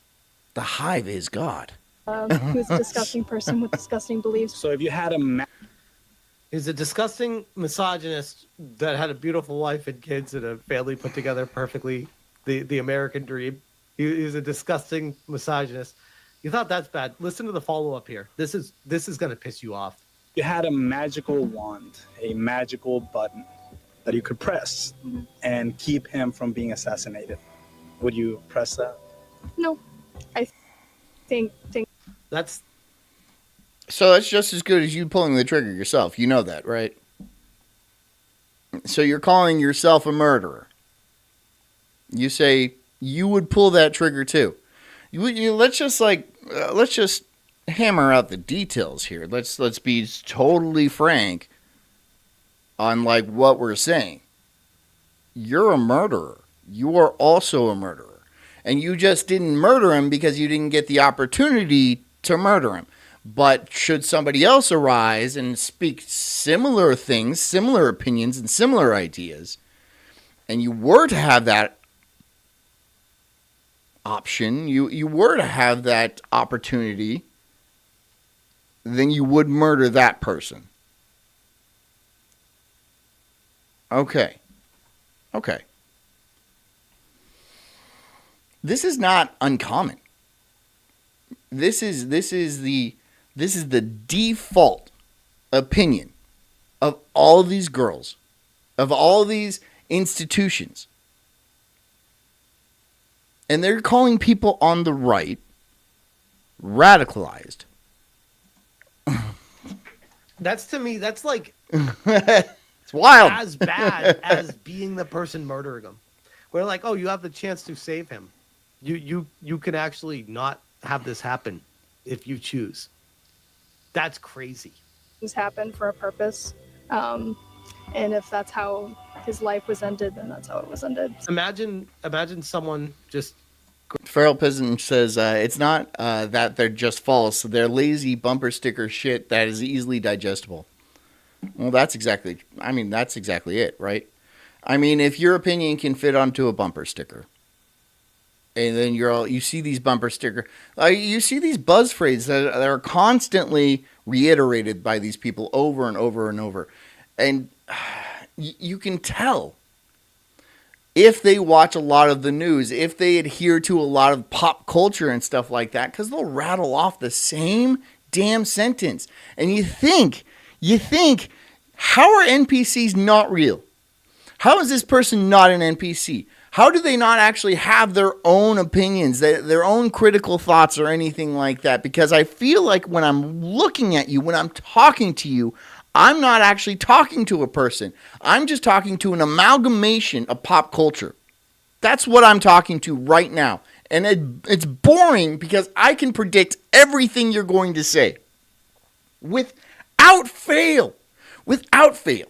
The hive is God. Who's a disgusting person with disgusting beliefs. So if you had a He's a disgusting misogynist that had a beautiful wife and kids and a family put together perfectly. The American dream. He's a disgusting misogynist. You thought that's bad. Listen to the follow-up here. This is going to piss you off. you had a magical wand, a magical button that you could press and keep him from being assassinated, would you press that? No, I think That's So that's just as good as you pulling the trigger yourself. You know that, right? So you're calling yourself a murderer. You say you would pull that trigger too. Let's just hammer out the details here. Let's be totally frank on like what we're saying. You're a murderer. You are also a murderer. And you just didn't murder him because you didn't get the opportunity to murder him. But should somebody else arise and speak similar things, similar opinions, and similar ideas, and you were to have that option, you were to have that opportunity, then you would murder that person. Okay. This is not uncommon. This is the default opinion of all of these girls, of all of these institutions. And they're calling people on the right radicalized. That's to me, that's like It's wild. as bad as being the person murdering him. We're like, oh, you have the chance to save him. You can actually not have this happen if you choose. That's crazy. things happen for a purpose. And if that's how his life was ended, then that's how it was ended. Imagine someone just Feral Peasant says it's not that they're just false. They're lazy bumper sticker shit that is easily digestible. Well, that's exactly it, right? I mean, if your opinion can fit onto a bumper sticker, and then you see these bumper sticker, you see these buzz phrases that are constantly reiterated by these people over and over and over, and you can tell if they watch a lot of the news, if they adhere to a lot of pop culture and stuff like that, because they'll rattle off the same damn sentence, and you think, how are NPCs not real? How is this person not an NPC? How do they not actually have their own opinions, their own critical thoughts or anything like that? Because I feel like when I'm looking at you, when I'm talking to you, I'm not actually talking to a person. I'm just talking to an amalgamation of pop culture. That's what I'm talking to right now. And it's boring because I can predict everything you're going to say. Without fail. Without fail.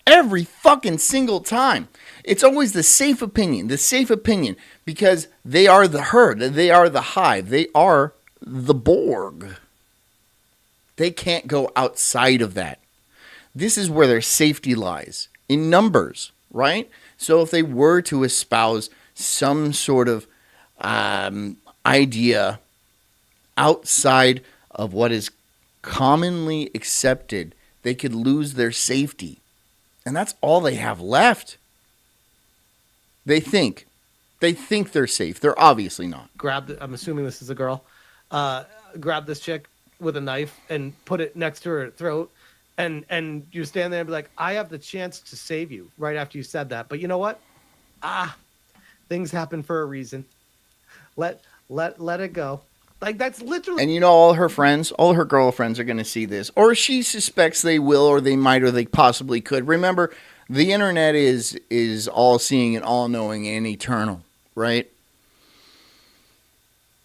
Every fucking single time. It's always the safe opinion. The safe opinion. Because they are the herd. They are the hive. They are the Borg. They can't go outside of that. This is where their safety lies. In numbers, right? So if they were to espouse some sort of idea outside of what is commonly accepted, they could lose their safety. And that's all they have left. They think they're safe. They're obviously not. I'm assuming this is a girl. Grab this chick with a knife and put it next to her throat. And you stand there and be like, I have the chance to save you right after you said that. But you know what? Things happen for a reason. Let it go. Like, that's literally. And you know, all her friends, all her girlfriends are going to see this. Or she suspects they will, or they might, or they possibly could. Remember, the internet is all-seeing and all-knowing and eternal, right?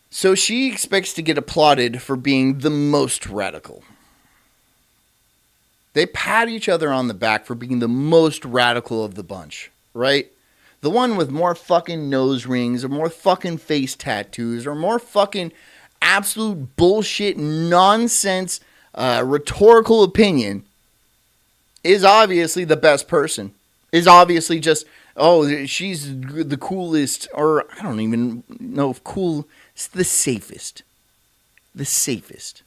So she expects to get applauded for being the most radical. They pat each other on the back for being the most radical of the bunch, right? The one with more fucking nose rings, or more fucking face tattoos, or more fucking absolute bullshit, nonsense, rhetorical opinion is obviously the best person. Is obviously just, oh, she's the coolest, or I don't even know if cool, it's the safest. The safest.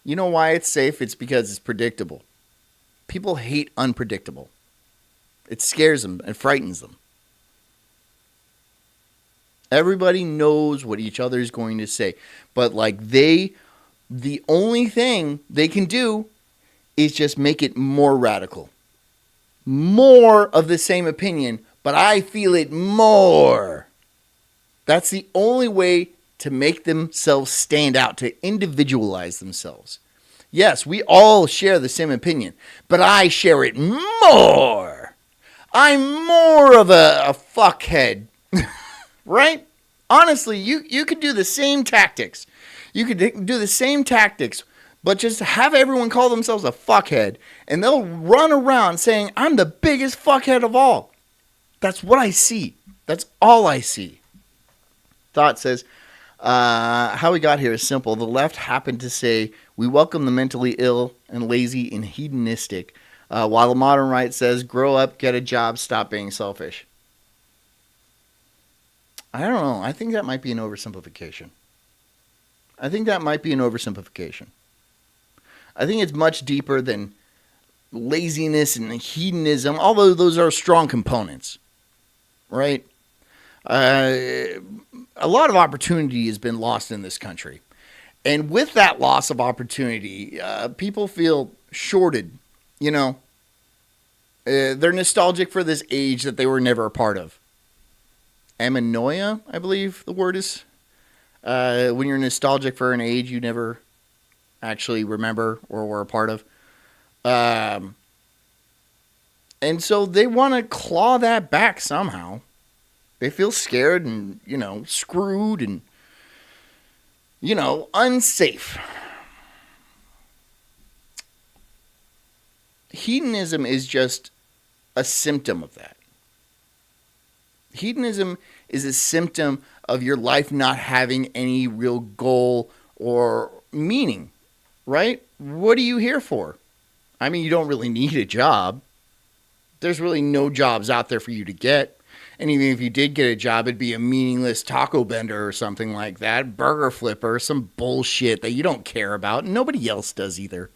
You know why it's safe? It's because it's predictable. People hate unpredictable. It scares them and frightens them. Everybody knows what each other is going to say. But the only thing they can do is just make it more radical. More of the same opinion, but I feel it more. That's the only way to make themselves stand out, to individualize themselves. Yes, we all share the same opinion, but I share it more. I'm more of a fuckhead, right? Honestly, you could do the same tactics. You could do the same tactics, but just have everyone call themselves a fuckhead, and they'll run around saying, I'm the biggest fuckhead of all. That's what I see. That's all I see. Thought says, how we got here is simple. The left happened to say, we welcome the mentally ill and lazy and hedonistic, while the modern right says, grow up, get a job, stop being selfish. I don't know. I think that might be an oversimplification. I think it's much deeper than laziness and hedonism, although those are strong components, right? A lot of opportunity has been lost in this country. And with that loss of opportunity, people feel shorted, you know. They're nostalgic for this age that they were never a part of. Amenoia, I believe the word is. When you're nostalgic for an age you never actually remember or were a part of. And so they want to claw that back somehow. They feel scared and, screwed and, unsafe. Hedonism is just a symptom of that. Hedonism is a symptom of your life not having any real goal or meaning, right? What are you here for? I mean, you don't really need a job. There's really no jobs out there for you to get. And even if you did get a job, it'd be a meaningless taco bender or something like that. Burger flipper, some bullshit that you don't care about. Nobody else does either.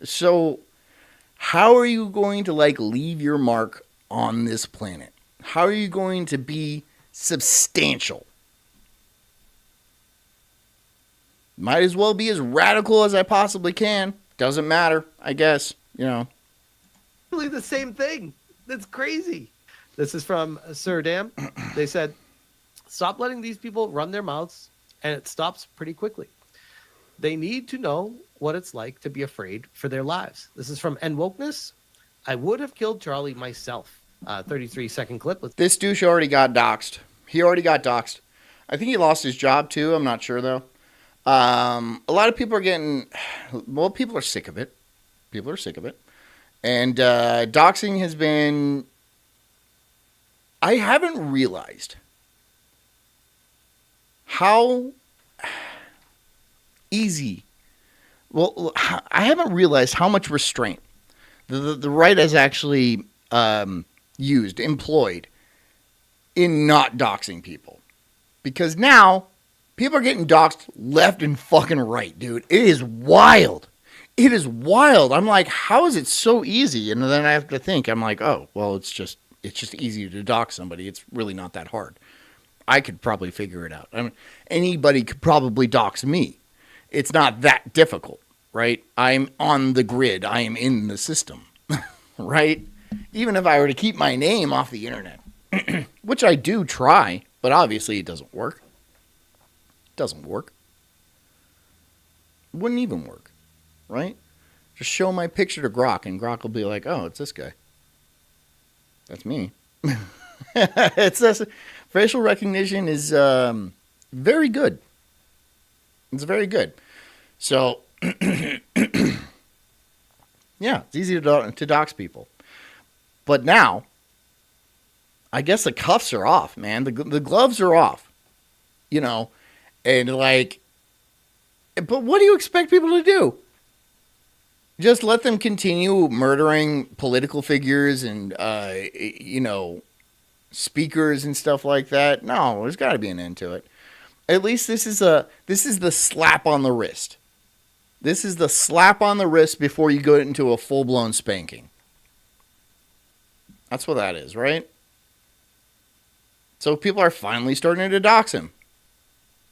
So how are you going to leave your mark on this planet? How are you going to be substantial? Might as well be as radical as I possibly can. Doesn't matter, I guess, Really the same thing. That's crazy. This is from Sir Dam. They said, stop letting these people run their mouths, and it stops pretty quickly. They need to know what it's like to be afraid for their lives. This is from N Wokeness. I would have killed Charlie myself. 33-second clip. This douche already got doxxed. He already got doxxed. I think he lost his job too. I'm not sure though. A lot of people are getting, well, people are sick of it. People are sick of it. And doxing has been, I haven't realized how easy, well, I haven't realized how much restraint the right has actually employed in not doxing people. Because now, people are getting doxed left and fucking right, dude. It is wild. It is wild. I'm like, how is it so easy? And then I have to think, I'm like, oh, well, it's just easy to dox somebody. It's really not that hard. I could probably figure it out. I mean, anybody could probably dox me. It's not that difficult, right? I'm on the grid. I am in the system, right? Even if I were to keep my name off the internet, which I do try, but obviously it doesn't work. It doesn't work. It wouldn't even work, right? Just show my picture to Grok, and Grok will be like, oh, it's this guy. That's me. It's this. Facial recognition is very good. It's very good. So, yeah, it's easy to dox people. But now, I guess the cuffs are off, man. The gloves are off. You know, and like, but what do you expect people to do? Just let them continue murdering political figures and, speakers and stuff like that? No, there's got to be an end to it. At least this is the slap on the wrist. This is the slap on the wrist before you go into a full-blown spanking. That's what that is, right? So people are finally starting to dox him.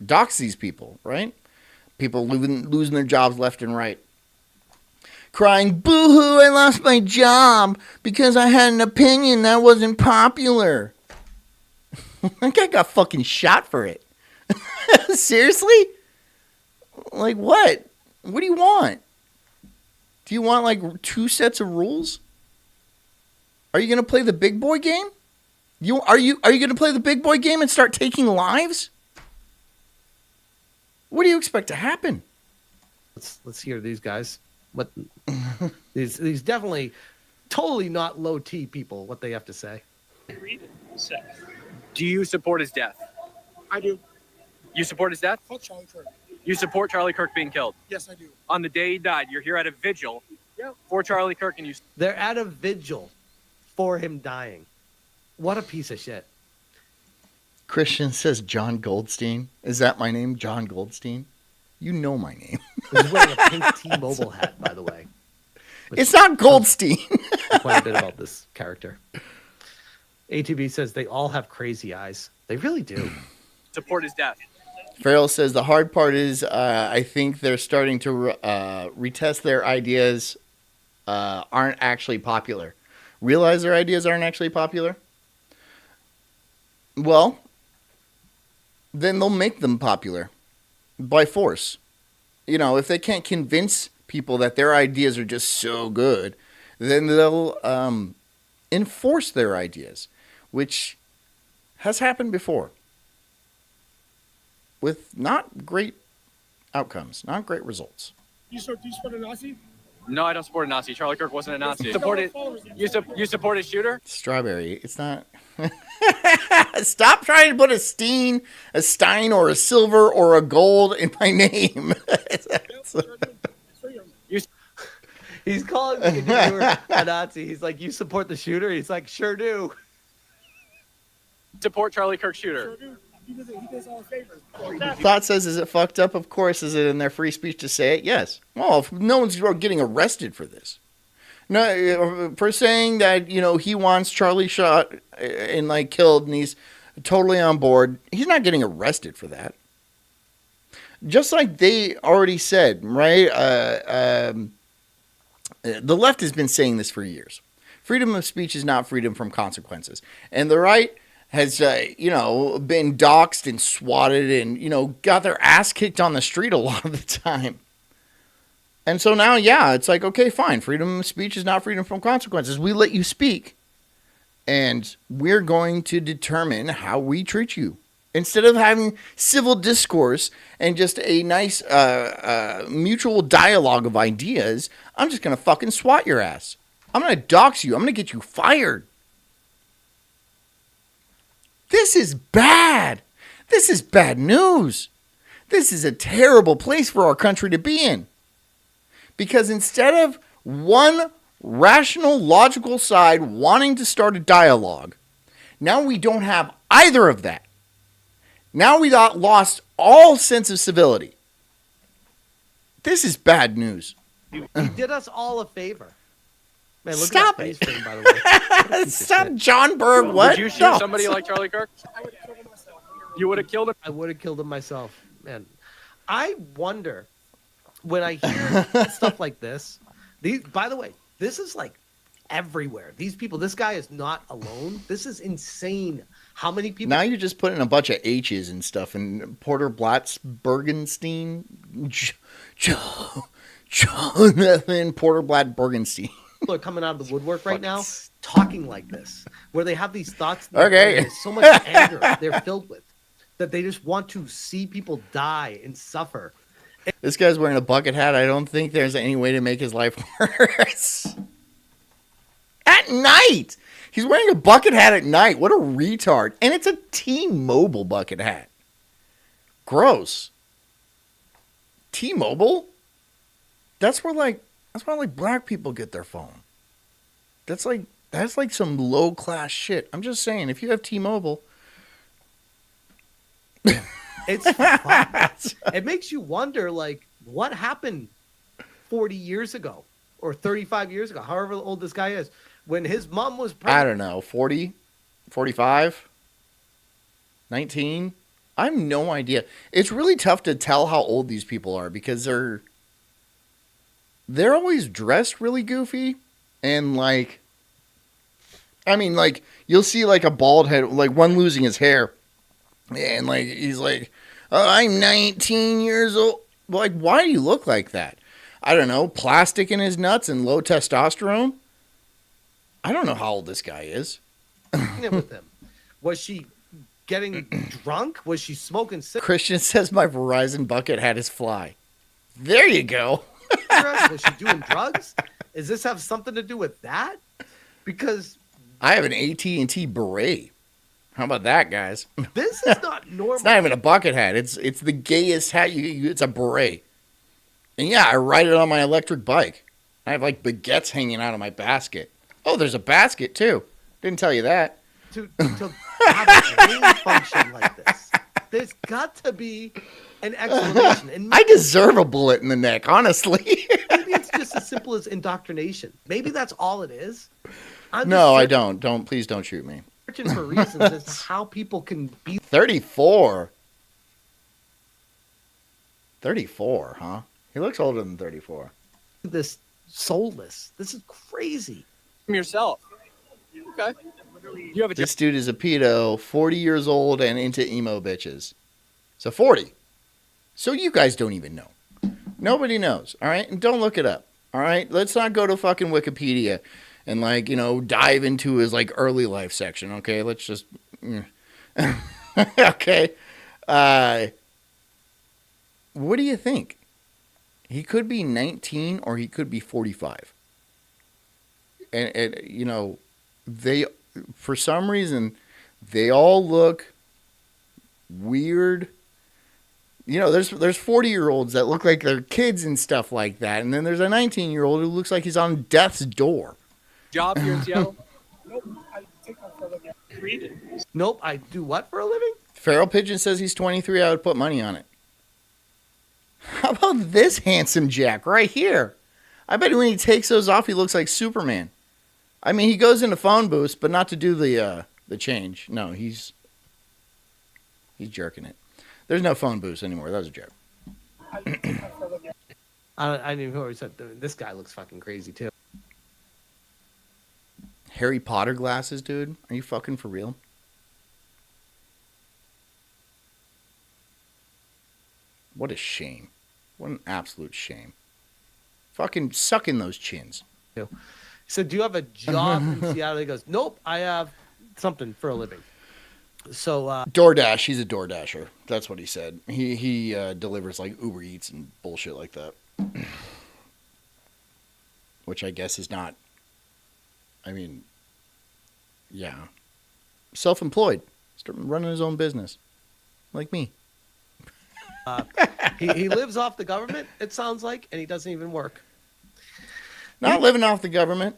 Dox these people, right? People losing their jobs left and right. Crying, boo-hoo, I lost my job because I had an opinion that wasn't popular. That guy got fucking shot for it. Seriously? Like what? What do you want? Do you want like 2 sets of rules? Are you going to play the big boy game? Are you going to play the big boy game and start taking lives? What do you expect to happen? Let's hear these guys. What these definitely totally not low T people, what they have to say. Do you support his death? I do. You support his death? Fuck Charlie Kirk. You support Charlie Kirk being killed? Yes, I do. On the day he died, you're here at a vigil for Charlie Kirk, and you... They're at a vigil for him dying. What a piece of shit. Christian says John Goldstein. Is that my name, John Goldstein? You know my name. He's wearing a pink T-Mobile hat, by the way. It's not Goldstein. Quite a bit about this character. ATB says they all have crazy eyes. They really do. Support his death. Farrell says the hard part is I think they're starting to retest their ideas aren't actually popular. Realize their ideas aren't actually popular? Well, then they'll make them popular by force. You know, if they can't convince people that their ideas are just so good, then they'll enforce their ideas, which has happened before with not great outcomes, not great results. Do you support a Nazi? No, I don't support a Nazi. Charlie Kirk wasn't a Nazi. You support his shooter? Strawberry. It's not. Stop trying to put a Stein, or a silver, or a gold in my name. He's calling me a Nazi. He's like, you support the shooter? He's like, sure do. Support Charlie Kirk's shooter. Sure do. He does all favors. Thought says, is it fucked up? Of course. Is it in their free speech to say it? Yes. Well, if no one's getting arrested for this. No, for saying that, you know, he wants Charlie shot and like killed and he's totally on board. He's not getting arrested for that. Just like they already said, right? The left has been saying this for years. Freedom of speech is not freedom from consequences. And the right has, been doxxed and swatted and, got their ass kicked on the street a lot of the time. And so now, yeah, it's like, okay, fine. Freedom of speech is not freedom from consequences. We let you speak. And we're going to determine how we treat you. Instead of having civil discourse and just a nice mutual dialogue of ideas, I'm just going to fucking swat your ass. I'm going to dox you. I'm going to get you fired. This is bad. This is bad news. This is a terrible place for our country to be in. Because instead of one rational, logical side wanting to start a dialogue, now we don't have either of that. Now we got lost all sense of civility. This is bad news. He did us all a favor. Man, look Stop at that it. face frame, by the way. What a piece of Stop, shit. John Berg. What? Would you shoot No. somebody like Charlie Kirk? You would have killed him. I would have killed him myself. Man, I wonder when I hear stuff like this. By the way, this is like everywhere. These people, this guy is not alone. This is insane. How many people? Now you're just putting a bunch of H's and stuff. And Porter Blatz Bergenstein. Jonathan Porter Blatt Bergenstein. People are coming out of the woodwork right now talking like this, where they have these thoughts. Okay. There's so much anger they're filled with that they just want to see people die and suffer. This guy's wearing a bucket hat. I don't think there's any way to make his life worse. At night! He's wearing a bucket hat at night. What a retard. And it's a T-Mobile bucket hat. Gross. T-Mobile? That's where black people get their phone. That's like some low class shit. I'm just saying, if you have T-Mobile, It's fucked. It makes you wonder, like, what happened 40 years ago or 35 years ago, however old this guy is, when his mom was I pregnant. don't know, 40, 45, 19? I have no idea. It's really tough to tell how old these people are because they're always dressed really goofy and like, I mean, like you'll see like a bald head, like one losing his hair, and like he's like, oh, I'm 19 years old. Like, why do you look like that? I don't know, plastic in his nuts and low testosterone. I don't know how old this guy is. With him. Was she getting drunk? Was she smoking Christian says my Verizon bucket hat is fly. There you go. cigarettes? Was she doing drugs? Does this have something to do with that? Because I have an AT&T beret. How about that, guys? this is not normal. It's not even a bucket hat. It's the gayest hat. It's a beret. And yeah, I ride it on my electric bike. I have like baguettes hanging out of my basket. Oh, there's a basket too. Didn't tell you that. To have a brain function like this. There's got to be an explanation. And I deserve a bullet in the neck, honestly. maybe it's just as simple as indoctrination. Maybe that's all it is. No, I don't. Please don't shoot me. Searching for reasons as to how people can be 34. 34, huh? He looks older than 34. this soulless. This is crazy. Yourself. Okay. You have a This dude is a pedo, 40 years old and into emo bitches. So 40. So you guys don't even know. Nobody knows, all right? And don't look it up, all right? Let's not go to fucking Wikipedia and, like, you know, dive into his, like, early life section, okay? Let's just... okay. What do you think? He could be 19 or he could be 45. And you know, they, for some reason, they all look weird. You know, there's 40-year-olds that look like they're kids and stuff like that. And then there's a 19-year-old who looks like he's on death's door. job here in Seattle. Nope, I take off for a living. Read. Nope, I do what for a living? Feral Pigeon says he's 23. I would put money on it. How about this handsome Jack right here? I bet when he takes those off, he looks like Superman. I mean, he goes into phone booths, but not to do the change. No, he's jerking it. There's no phone booths anymore. That was a joke. I take off for a living. I didn't even know what he said. This guy looks fucking crazy too. Harry Potter glasses, dude. Are you fucking for real? What a shame. What an absolute shame. Fucking suck in those chins. said, "Do you have a job in Seattle?" He goes, "Nope, I have something for a living." So DoorDash. He's a DoorDasher. That's what he said. He delivers like Uber Eats and bullshit like that, which I guess is not. I mean, yeah, self-employed, running his own business, like me. he lives off the government, it sounds like, and he doesn't even work. Not living off the government.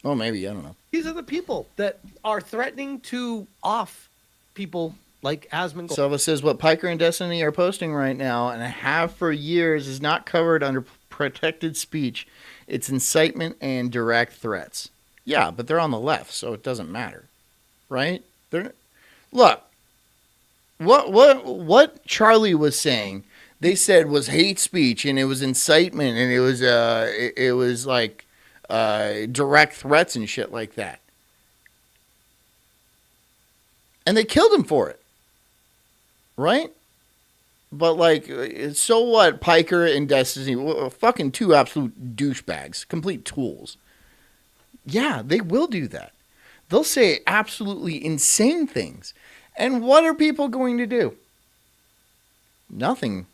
Oh, maybe, I don't know. These are the people that are threatening to off people like Asmongold. Silva says what Piker and Destiny are posting right now and have for years is not covered under protected speech. It's incitement and direct threats. Yeah, but they're on the left, so it doesn't matter, right? Look, what Charlie was saying, they said was hate speech and it was incitement and it was like direct threats and shit like that. And they killed him for it. Right? But like, so what? Piker and Destiny, fucking two absolute douchebags, complete tools. Yeah, they will do that. They'll say absolutely insane things. And what are people going to do? Nothing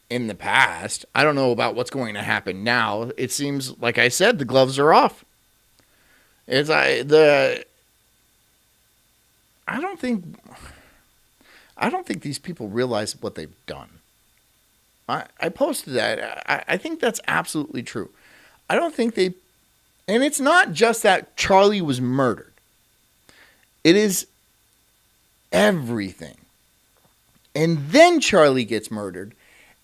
in the past. I don't know about what's going to happen now. It seems, like I said, the gloves are off. I don't think these people realize what they've done. I posted that. I think that's absolutely true. I don't think they, and it's not just that Charlie was murdered. It is everything. And then Charlie gets murdered.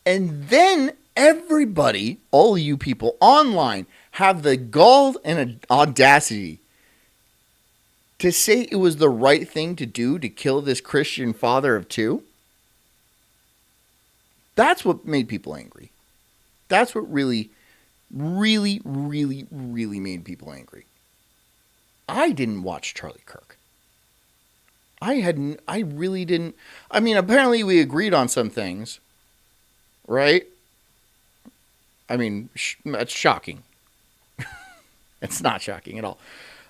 And then everybody, all you people online, have the gall and audacity to say it was the right thing to do to kill this Christian father of two. That's what made people angry. That's what really, really, really, really made people angry. I didn't watch Charlie Kirk. I really didn't. I mean, apparently we agreed on some things, right? I mean, that's shocking. It's not shocking at all.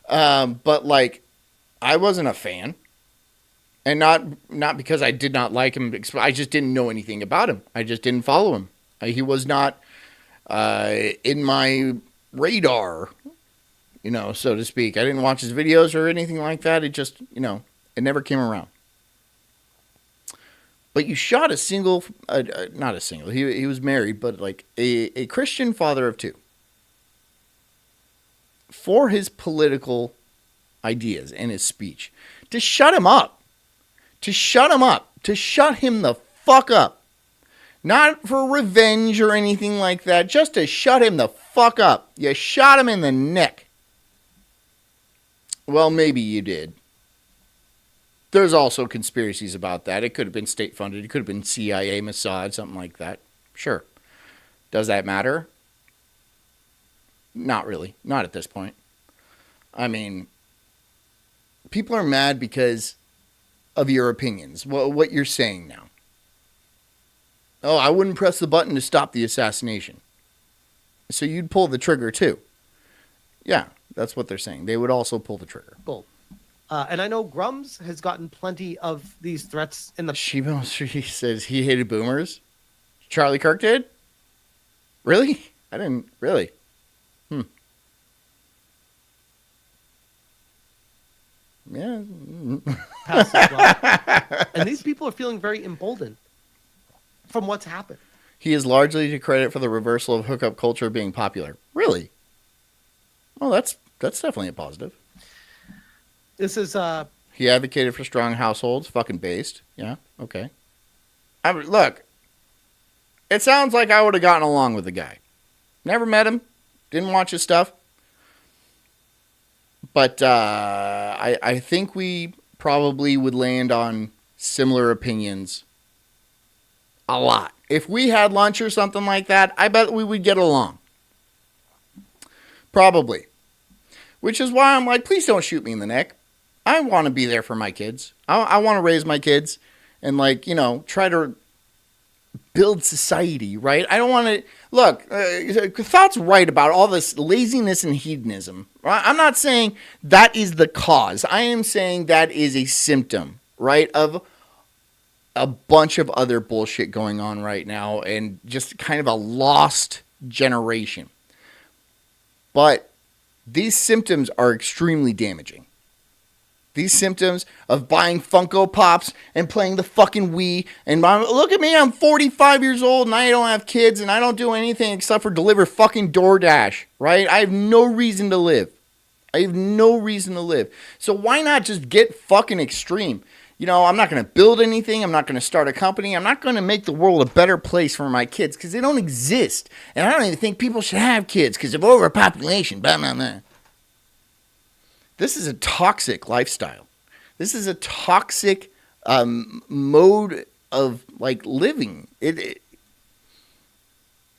But like, I wasn't a fan. And not because I did not like him. I just didn't know anything about him. I just didn't follow him. He was not in my radar, so to speak. I didn't watch his videos or anything like that. It just, it never came around. But you shot a single, not a single, he was married, but like a Christian father of two for his political ideas and his speech. To shut him up. To shut him the fuck up. Not for revenge or anything like that, just to shut him the fuck up. You shot him in the neck. Well, maybe you did. There's also conspiracies about that. It could have been state funded. It could have been CIA, Mossad, something like that. Sure. Does that matter? Not really. Not at this point. I mean, people are mad because of your opinions. What you're saying now. Oh, I wouldn't press the button to stop the assassination. So you'd pull the trigger too. Yeah, that's what they're saying. They would also pull the trigger. Cool. And I know Grums has gotten plenty of these threats in the... She says he hated boomers. Charlie Kirk did? Really? I didn't... Really? Yeah. And these people are feeling very emboldened from what's happened. He is largely to credit for the reversal of hookup culture being popular. Really? Well, that's definitely a positive. This is He advocated for strong households, fucking based. Yeah, okay. Look, it sounds like I would have gotten along with the guy. Never met him, didn't watch his stuff. But I think we probably would land on similar opinions a lot. If we had lunch or something like that, I bet we would get along. Probably. Which is why I'm like, please don't shoot me in the neck. I want to be there for my kids. I want to raise my kids and, like, try to build society, right? I don't want to look. Thought's right about all this laziness and hedonism. Right? I'm not saying that is the cause. I am saying that is a symptom, right, of a bunch of other bullshit going on right now, and just kind of a lost generation. But these symptoms are extremely damaging. These symptoms of buying Funko Pops and playing the fucking Wii. And look at me, I'm 45 years old and I don't have kids and I don't do anything except for deliver fucking DoorDash, right? I have no reason to live. I have no reason to live. So why not just get fucking extreme? You know, I'm not going to build anything. I'm not going to start a company. I'm not going to make the world a better place for my kids because they don't exist. And I don't even think people should have kids because of overpopulation. Blah, blah, blah. This is a toxic lifestyle. This is a toxic mode of like living. And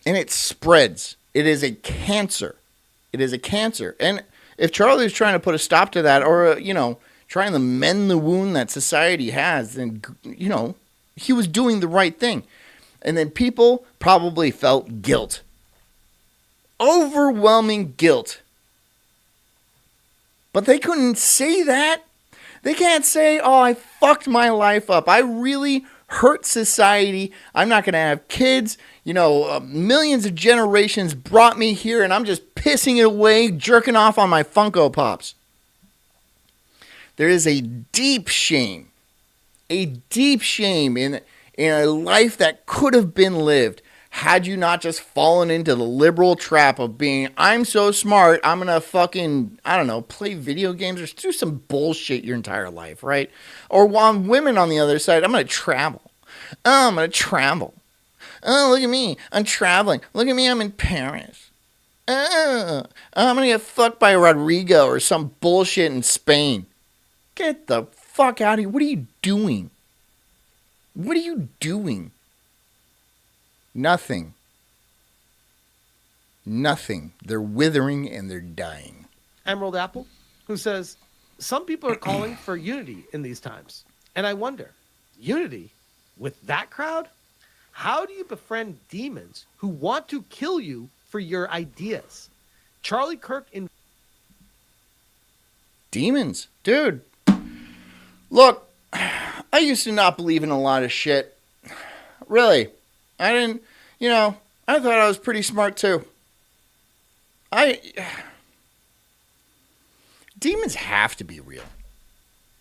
it spreads. It is a cancer. It is a cancer. And if Charlie's trying to put a stop to that, or trying to mend the wound that society has, then he was doing the right thing. And then people probably felt guilt, overwhelming guilt. But they couldn't say that. They can't say, oh, I fucked my life up. I really hurt society. I'm not going to have kids. Millions of generations brought me here, and I'm just pissing it away, jerking off on my Funko Pops. There is a deep shame in a life that could have been lived had you not just fallen into the liberal trap of being, I'm so smart, I'm going to fucking, play video games or do some bullshit your entire life, right? Or while women on the other side, I'm going to travel. Oh, I'm going to travel. Oh, look at me, I'm traveling. Look at me, I'm in Paris. Oh, I'm going to get fucked by Rodrigo or some bullshit in Spain. Get the fuck out of here. What are you doing? What are you doing? Nothing. They're withering and they're dying. Emerald Apple, who says, some people are calling for unity in these times. And I wonder, unity with that crowd? How do you befriend demons who want to kill you for your ideas? Charlie Kirk in... Demons? Dude. Look, I used to not believe in a lot of shit. Really. I didn't, I thought I was pretty smart too. Demons have to be real.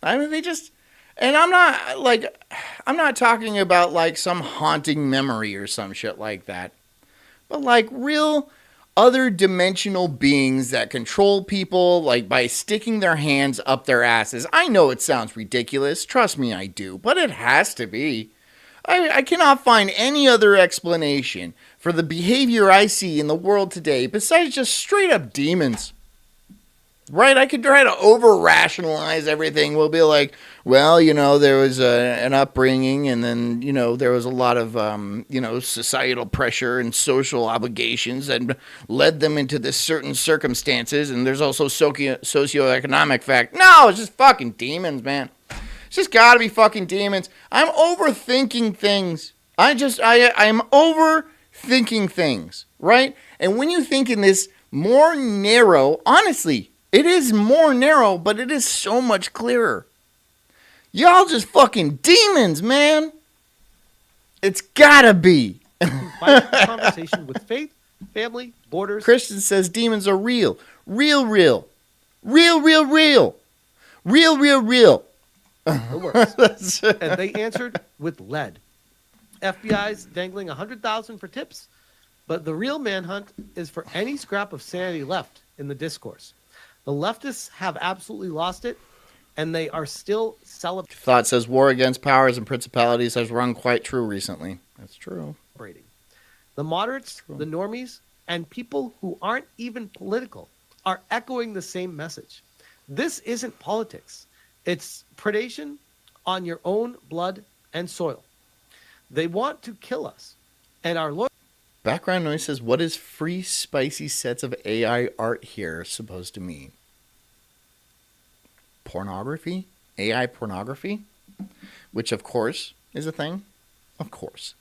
I mean, and I'm not talking about like some haunting memory or some shit like that. But like real other dimensional beings that control people, like by sticking their hands up their asses. I know it sounds ridiculous. Trust me, I do. But it has to be. I cannot find any other explanation for the behavior I see in the world today besides just straight up demons. Right? I could try to over-rationalize everything. We'll be like, well, there was an upbringing and then, there was a lot of, societal pressure and social obligations that led them into this certain circumstances. And there's also socioeconomic fact. No, it's just fucking demons, man. It's just gotta be fucking demons. I'm overthinking things. I'm overthinking things, right? And when you think in this more narrow, honestly, it is more narrow, but it is so much clearer. Y'all just fucking demons, man. It's gotta be. Conversation with faith, family, borders. Christian says demons are real. Real. Real. It works. And they answered with lead. FBI's dangling $100,000 for tips, but the real manhunt is for any scrap of sanity left in the discourse. The leftists have absolutely lost it, and they are still celebrating. Thought says war against powers and principalities has rung quite true recently. That's true. The moderates, the normies, and people who aren't even political are echoing the same message. This isn't politics. It's predation on your own blood and soil. They want to kill us. And our Lord... Background noise says, what is free spicy sets of AI art here supposed to mean? Pornography? AI pornography? Which, of course, is a thing. Of course.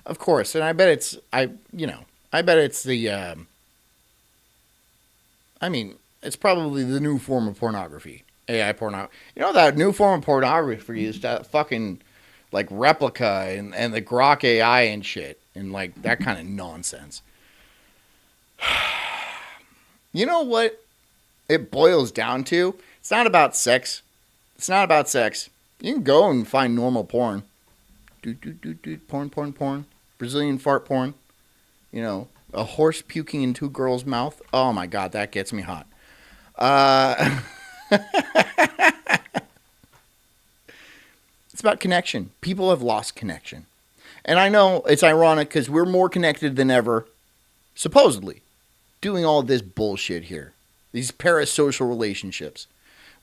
Of course, and I bet it's the. I mean, it's probably the new form of pornography, AI pornography. You know that new form of pornography is that fucking like replica and the Grok AI and shit and like that kind of nonsense. You know what it boils down to? It's not about sex. It's not about sex. You can go and find normal porn. Porn. Brazilian fart porn. You know, a horse puking into a girl's mouth. Oh my God, that gets me hot. It's about connection. People have lost connection. And I know it's ironic because we're more connected than ever, supposedly, doing all this bullshit here. These parasocial relationships.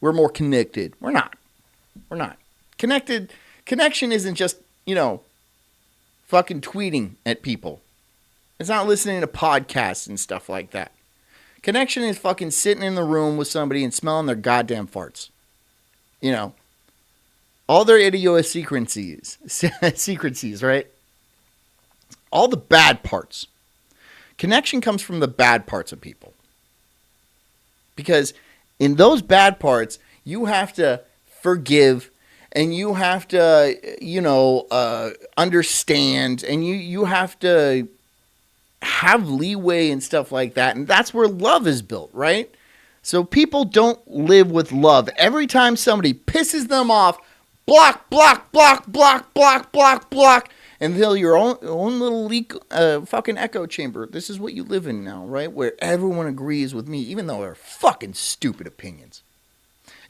We're more connected. We're not. We're not. Connection isn't just, fucking tweeting at people. It's not listening to podcasts and stuff like that. Connection is fucking sitting in the room with somebody and smelling their goddamn farts. All their idiosyncrasies, right? All the bad parts. Connection comes from the bad parts of people. Because in those bad parts, you have to forgive and you have to, understand and you have to have leeway and stuff like that. And that's where love is built, right? So people don't live with love. Every time somebody pisses them off, block, until your own little fucking echo chamber. This is what you live in now, right? Where everyone agrees with me, even though they're fucking stupid opinions.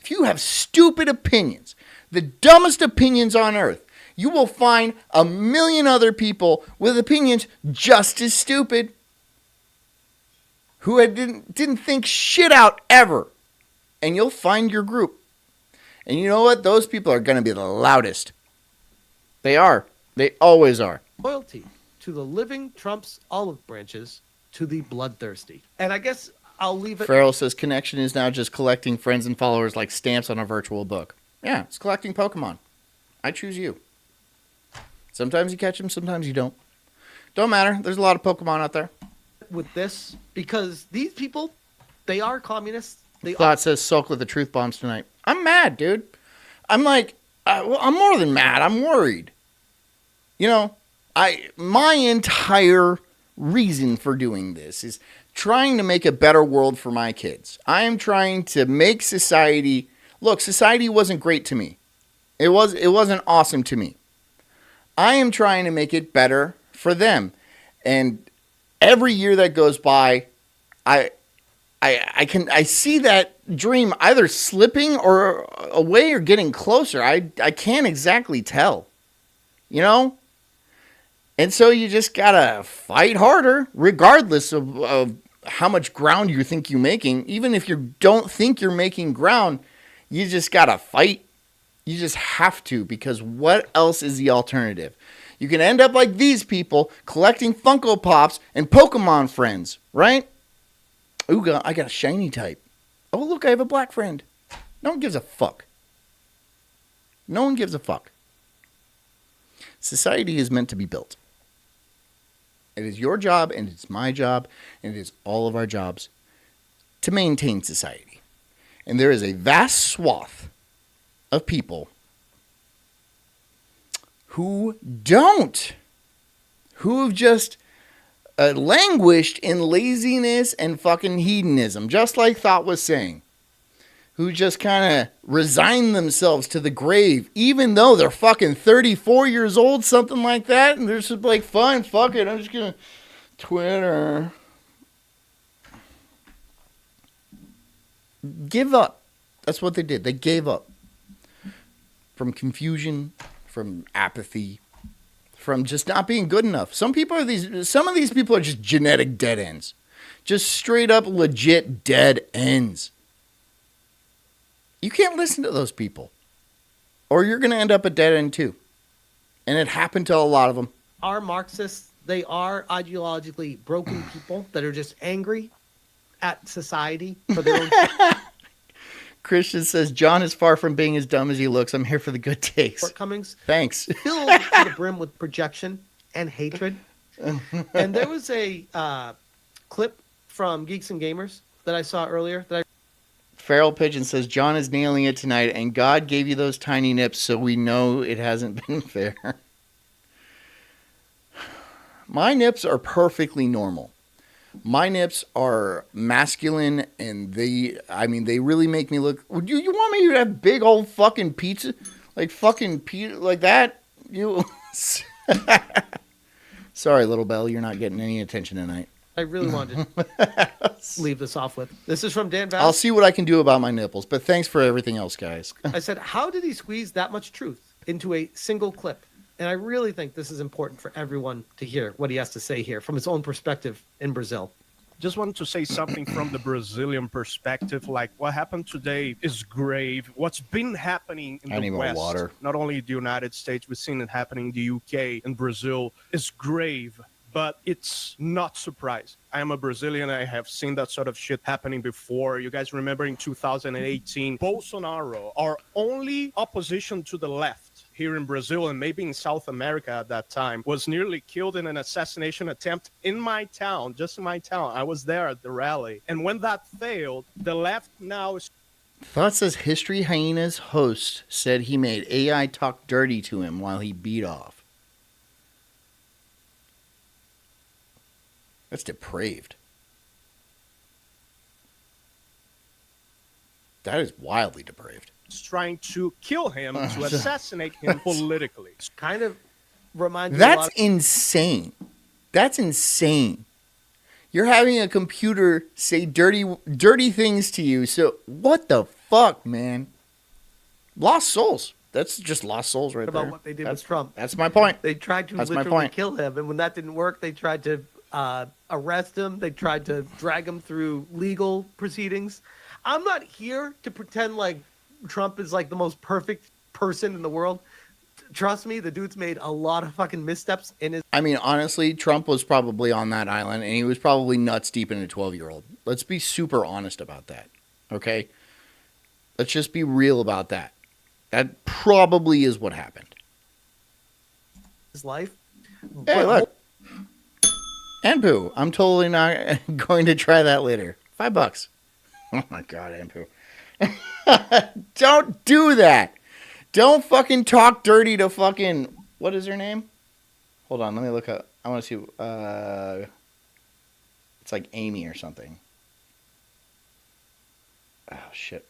If you have stupid opinions, the dumbest opinions on earth, you will find a million other people with opinions just as stupid who didn't think shit out ever. And you'll find your group. And you know what? Those people are going to be the loudest. They are. They always are. Loyalty to the living trumps olive branches to the bloodthirsty. And I guess I'll leave it. Farrell says connection is now just collecting friends and followers like stamps on a virtual book. Yeah, it's collecting Pokemon. I choose you. Sometimes you catch them, sometimes you don't. Don't matter. There's a lot of Pokemon out there. With this, because these people, they are communists. Thought says Sulk with the truth bombs tonight. I'm mad, dude. I'm like, I'm more than mad. I'm worried. My entire reason for doing this is trying to make a better world for my kids. I am trying to make society. Look, society wasn't great to me. It wasn't awesome to me. I am trying to make it better for them. And every year that goes by, I see that dream either slipping or away or getting closer. I can't exactly tell. And so you just gotta fight harder, regardless of how much ground you think you're making. Even if you don't think you're making ground, you just gotta fight. You just have to, because what else is the alternative? You can end up like these people collecting Funko Pops and Pokemon friends, right? Ooh, I got a shiny type. Oh, look, I have a black friend. No one gives a fuck. No one gives a fuck. Society is meant to be built. It is your job, and it's my job, and it is all of our jobs to maintain society. And there is a vast swath of people who don't, who have just languished in laziness and fucking hedonism, just like Thought was saying, who just kind of resign themselves to the grave, even though they're fucking 34 years old, something like that, and they're just like, fine, fuck it, I'm just gonna Twitter. Give up. That's what they did. They gave up. From confusion, from apathy, from just not being good enough. Some of these people are just genetic dead ends. Just straight up legit dead ends. You can't listen to those people, or you're going to end up a dead end too. And it happened to a lot of them. Are Marxists, they are ideologically broken people that are just angry at society for their own. Christian says, John is far from being as dumb as he looks. I'm here for the good takes. Shortcomings. Thanks. Filled to the brim with projection and hatred. And there was a clip from Geeks and Gamers that I saw earlier that Feral Pigeon says, John is nailing it tonight, and God gave you those tiny nips, so we know it hasn't been fair. My nips are perfectly normal. My nips are masculine, and they really make me look. You want me to have big old fucking pizza? Like fucking pizza, like that? You. Sorry, little Bell, you're not getting any attention tonight. I really wanted to leave this off with. This is from Dan Vaz. I'll see what I can do about my nipples, but thanks for everything else, guys. I said, how did he squeeze that much truth into a single clip? And I really think this is important for everyone to hear what he has to say here from his own perspective in Brazil. Just wanted to say something from the Brazilian perspective. Like, what happened today is grave. What's been happening in the West, water. not only the United States, we've seen it happening in the UK and Brazil, is grave. But it's not surprising. I am a Brazilian. I have seen that sort of shit happening before. You guys remember in 2018, Bolsonaro, our only opposition to the left here in Brazil and maybe in South America at that time, was nearly killed in an assassination attempt in my town, just in my town. I was there at the rally. And when that failed, the left now is... Thought says History Hyena's host said he made AI talk dirty to him while he beat off. That's depraved. That is wildly depraved. trying to kill him, to assassinate him politically. It's kind of reminds me a lot That's insane. That's insane. You're having a computer say dirty things to you. So what the fuck, man? Lost souls. That's just lost souls right about there. what they did with Trump. That's my point. They tried to That's my literally point. kill him, and when that didn't work, they tried to arrest him. They tried to drag him through legal proceedings. I'm not here to pretend like Trump is like the most perfect person in the world. Trust me, the dude's made a lot of fucking missteps in his... I mean, honestly, Trump was probably on that island, and he was probably nuts deep in a 12-year-old. Let's be super honest about that, okay? Let's just be real about that. That probably is what happened. his life. Hey, But look. Anpu, I'm totally not going to try that later. $5. Oh, my God, Anpu. Don't do that. Don't fucking talk dirty to fucking... What is her name? Hold on, let me look up. I want to see... it's like Amy or something. Oh, shit.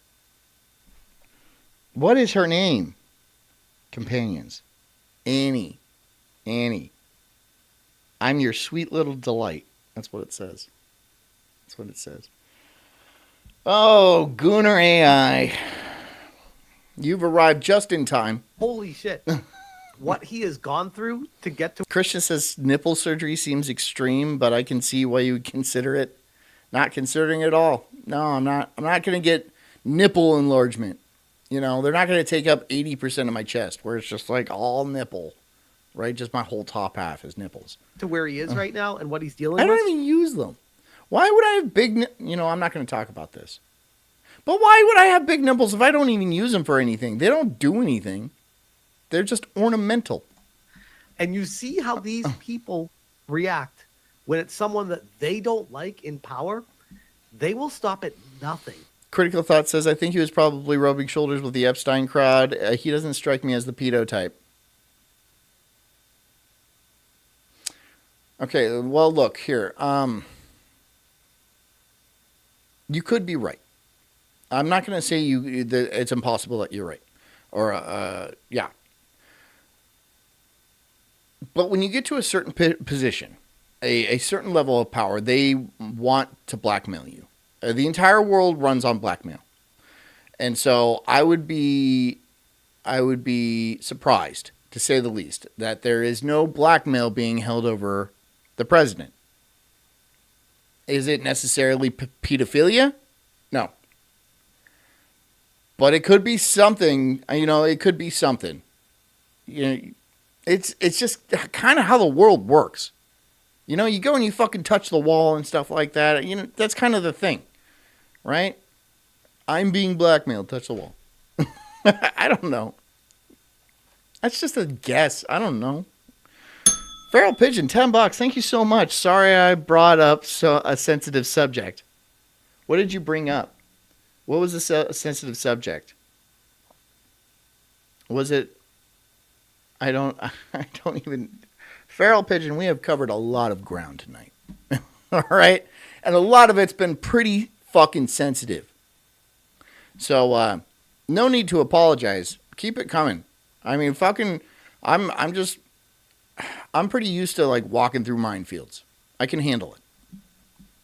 What is her name? Companions. Annie. I'm your sweet little delight. That's what it says. That's what it says. Oh, Gooner AI. You've arrived just in time. holy shit. What he has gone through to get to... Christian says nipple surgery seems extreme, but I can see why you would consider it. Not considering it at all. No, I'm not. I'm not going to get nipple enlargement. You know, they're not going to take up 80% of my chest, where it's just like all nipple, right? Just my whole top half is nipples. to where he is right now and what he's dealing I with. don't even use them. Why would I have big... You know, I'm not going to talk about this. But why would I have big nipples if I don't even use them for anything? They don't do anything. They're just ornamental. And you see how these people react when it's someone that they don't like in power. They will stop at nothing. Critical Thought says, I think he was probably rubbing shoulders with the Epstein crowd. He doesn't strike me as the pedo type. Okay, well, look, here. You could be right. I'm not going to say that it's impossible that you're right. Or, yeah. But when you get to a certain position, a certain level of power, they want to blackmail you. The entire world runs on blackmail. And so I would be surprised, to say the least, that there is no blackmail being held over the president. Is it necessarily pedophilia? No. But it could be something, it could be something. It's just kind of how the world works. You go and you fucking touch the wall and stuff like that. That's kind of the thing, right? I'm being blackmailed. Touch the wall. I don't know. That's just a guess. I don't know. Feral Pigeon, $10. Thank you so much. Sorry I brought up a sensitive subject. What did you bring up? What was the sensitive subject? Was it? I don't even. Feral Pigeon, we have covered a lot of ground tonight. All right? And a lot of it's been pretty fucking sensitive. So, no need to apologize. Keep it coming. I mean, fucking, I'm pretty used to, like, walking through minefields. I can handle it.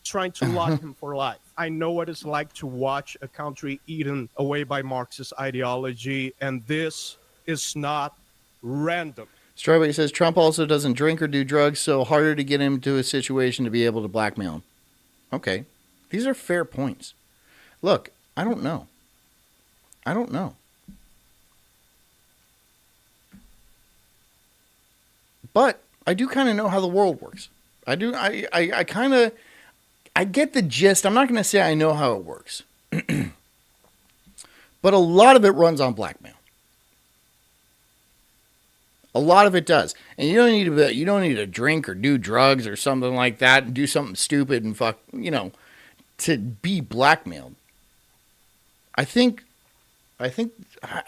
Trying to lock him for life. I know what it's like to watch a country eaten away by Marxist ideology, and this is not random. Strawberry says Trump also doesn't drink or do drugs, so harder to get him to a situation to be able to blackmail him. Okay. These are fair points. Look, I don't know. But I do kind of know how the world works. I get the gist. I'm not going to say I know how it works. But a lot of it runs on blackmail. A lot of it does. And you don't need to drink or do drugs or something like that and do something stupid and to be blackmailed. I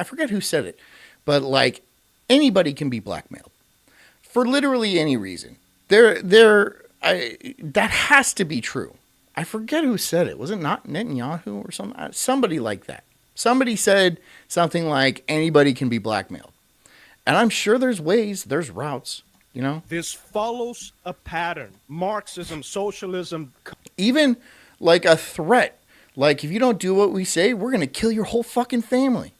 forget who said it, but like anybody can be blackmailed for literally any reason. That has to be true. I forget who said it. Was it not Netanyahu or something? Somebody like that. Somebody said something like anybody can be blackmailed. And I'm sure there's ways, there's routes, This follows a pattern. Marxism, socialism. Even like a threat. Like, if you don't do what we say, we're going to kill your whole fucking family.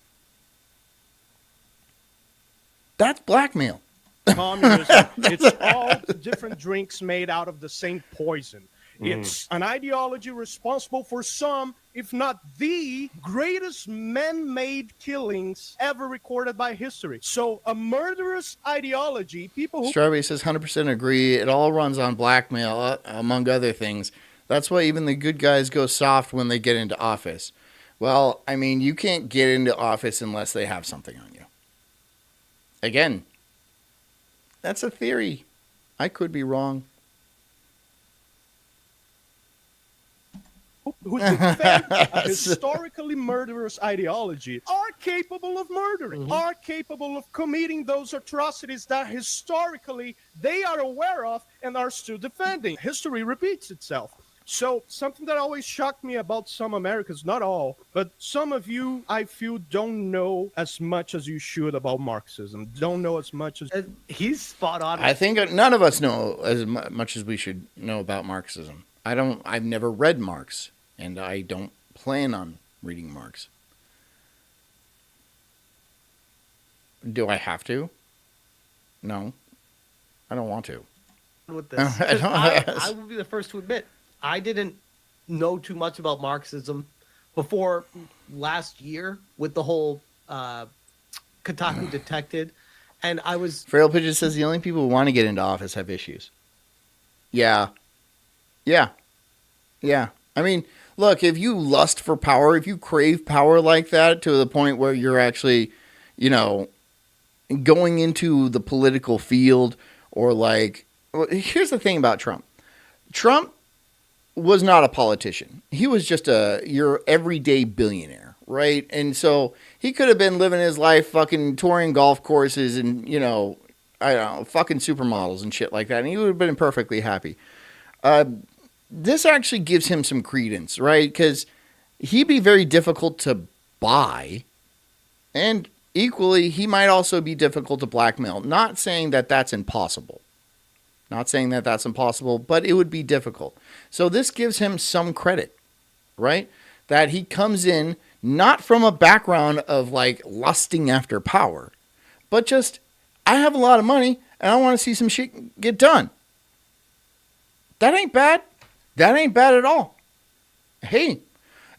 That's blackmail. Communism. It's all different drinks made out of the same poison. It's an ideology responsible for some, if not the greatest man-made killings ever recorded by history. So a murderous ideology, people who... Strawberry says 100% agree. It all runs on blackmail, among other things. That's why even the good guys go soft when they get into office. Well, I mean, you can't get into office unless they have something on you. Again, that's a theory. I could be wrong. Who defend a historically murderous ideology are capable of murdering, are capable of committing those atrocities that historically they are aware of and are still defending. History repeats itself. So something that always shocked me about some Americans, not all, but some of you, I feel, don't know as much as you should about Marxism. Don't know as much as... He's spot on. I think none of us know as much as we should know about Marxism. I've never read Marx, and I don't plan on reading Marx. Do I have to? No. I don't want to. With this. I will be the first to admit, I didn't know too much about Marxism before last year with the whole Kotaku Detected. And I was... Feral Pigeon says the only people who want to get into office have issues. Yeah. I mean, look, if you lust for power, if you crave power like that to the point where you're actually, going into the political field or like... Well, here's the thing about Trump. Trump was not a politician. He was just your everyday billionaire, right? And so he could have been living his life fucking touring golf courses and, I don't know, fucking supermodels and shit like that. And he would have been perfectly happy. This actually gives him some credence, right? Because he'd be very difficult to buy. And equally, he might also be difficult to blackmail. Not saying that that's impossible. But it would be difficult. So this gives him some credit, right? That he comes in not from a background of like lusting after power, but just, I have a lot of money and I want to see some shit get done. That ain't bad. That ain't bad at all. Hey,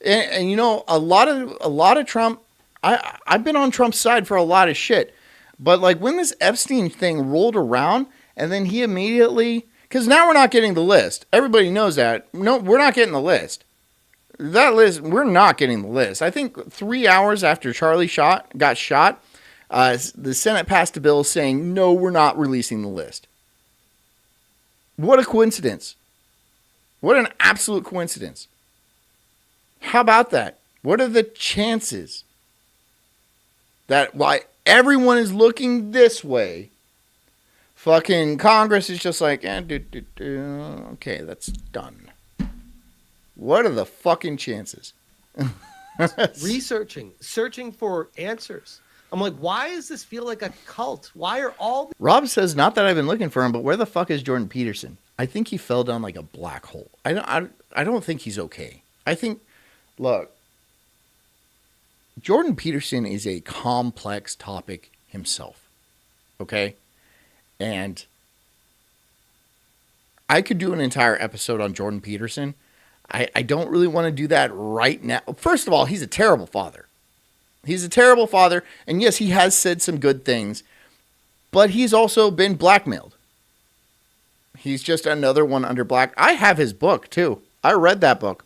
and a lot of Trump, I've been on Trump's side for a lot of shit, but like when this Epstein thing rolled around, and then he immediately, because now we're not getting the list. Everybody knows that. No, we're not getting the list. We're not getting the list. I think 3 hours after Charlie got shot, the Senate passed a bill saying, no, we're not releasing the list. What a coincidence. What an absolute coincidence. How about that? What are the chances that why everyone is looking this way, fucking Congress is just like, okay, that's done. What are the fucking chances? Searching for answers. I'm like, why does this feel like a cult? Why are all Rob says, not that I've been looking for him, but where the fuck is Jordan Peterson? I think he fell down like a black hole. I don't think he's okay. I think, look, Jordan Peterson is a complex topic himself. Okay? And I could do an entire episode on Jordan Peterson. I don't really want to do that right now. First of all, he's a terrible father. He's a terrible father. And yes, he has said some good things. But he's also been blackmailed. He's just another one under black. I have his book, too. I read that book.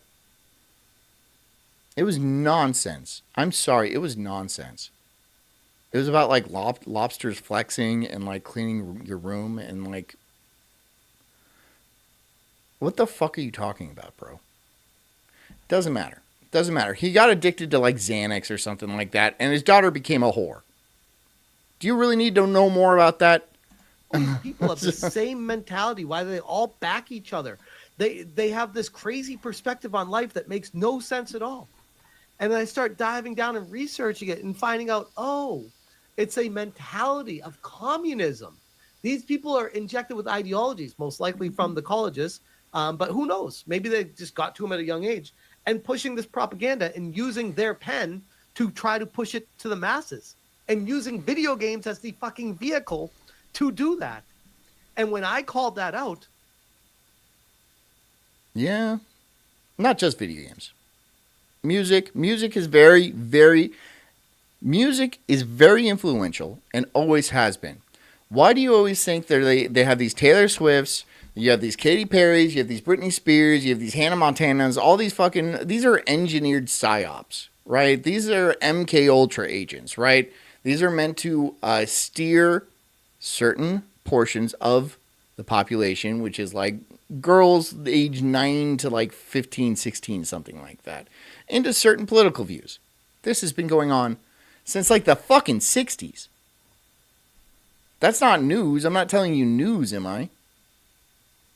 It was nonsense. I'm sorry. It was nonsense. It was about, like, lobsters flexing and, like, cleaning your room and, like... What the fuck are you talking about, bro? Doesn't matter. Doesn't matter. He got addicted to, like, Xanax or something like that, and his daughter became a whore. Do you really need to know more about that? people have the same mentality? Why do they all back each other? They have this crazy perspective on life that makes no sense at all. And then I start diving down and researching it and finding out, oh, it's a mentality of communism. These people are injected with ideologies, most likely from the colleges, but who knows? Maybe they just got to them at a young age, and pushing this propaganda and using their pen to try to push it to the masses, and using video games as the fucking vehicle to do that. And when I called that out... Yeah. Not just video games. Music is very, very... Music is very influential and always has been. Why do you always think they have these Taylor Swifts, you have these Katy Perrys, you have these Britney Spears, you have these Hannah Montanas, all these fucking... These are engineered psyops, right? These are MK Ultra agents, right? These are meant to steer certain portions of the population, which is like girls age 9 to like 15, 16, something like that, into certain political views. This has been going on since like the fucking 60s. That's not news. I'm not telling you news, am I?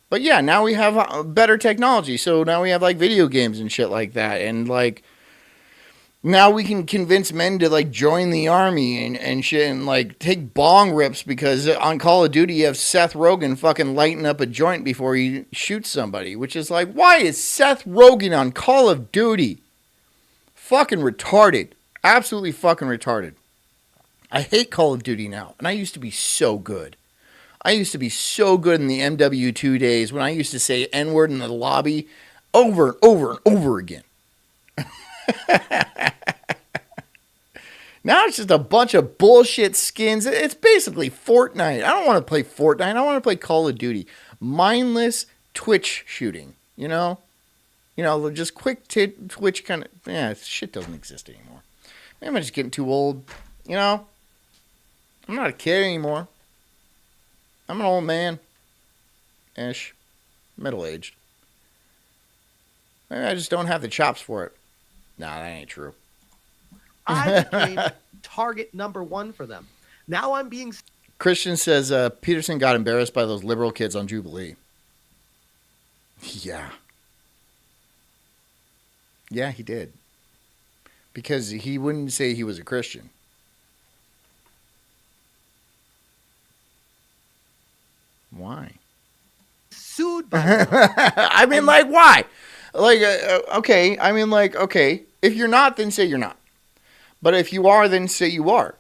But yeah, now we have better technology. So now we have like video games and shit like that. And like, now we can convince men to like join the army and shit and like take bong rips because on Call of Duty you have Seth Rogen fucking lighting up a joint before he shoots somebody. Which is like, why is Seth Rogen on Call of Duty? Fucking retarded. Absolutely fucking retarded. I hate Call of Duty now. And I used to be so good. I used to be so good in the MW2 days when I used to say N-word in the lobby over and over and over again. Now it's just a bunch of bullshit skins. It's basically Fortnite. I don't want to play Fortnite. I want to play Call of Duty. Mindless Twitch shooting, you know? You know, just quick Twitch kind of... Yeah, shit doesn't exist anymore. Maybe I'm just getting too old, you know? I'm not a kid anymore. I'm an old man-ish. Middle-aged. Maybe I just don't have the chops for it. Nah, that ain't true. I became target number one for them. Now I'm being... Christian says Peterson got embarrassed by those liberal kids on Jubilee. Yeah. Yeah, he did. Because he wouldn't say he was a Christian. Why? Sued by I mean, like, why? Like, okay. I mean, like, okay. If you're not, then say you're not. But if you are, then say you are.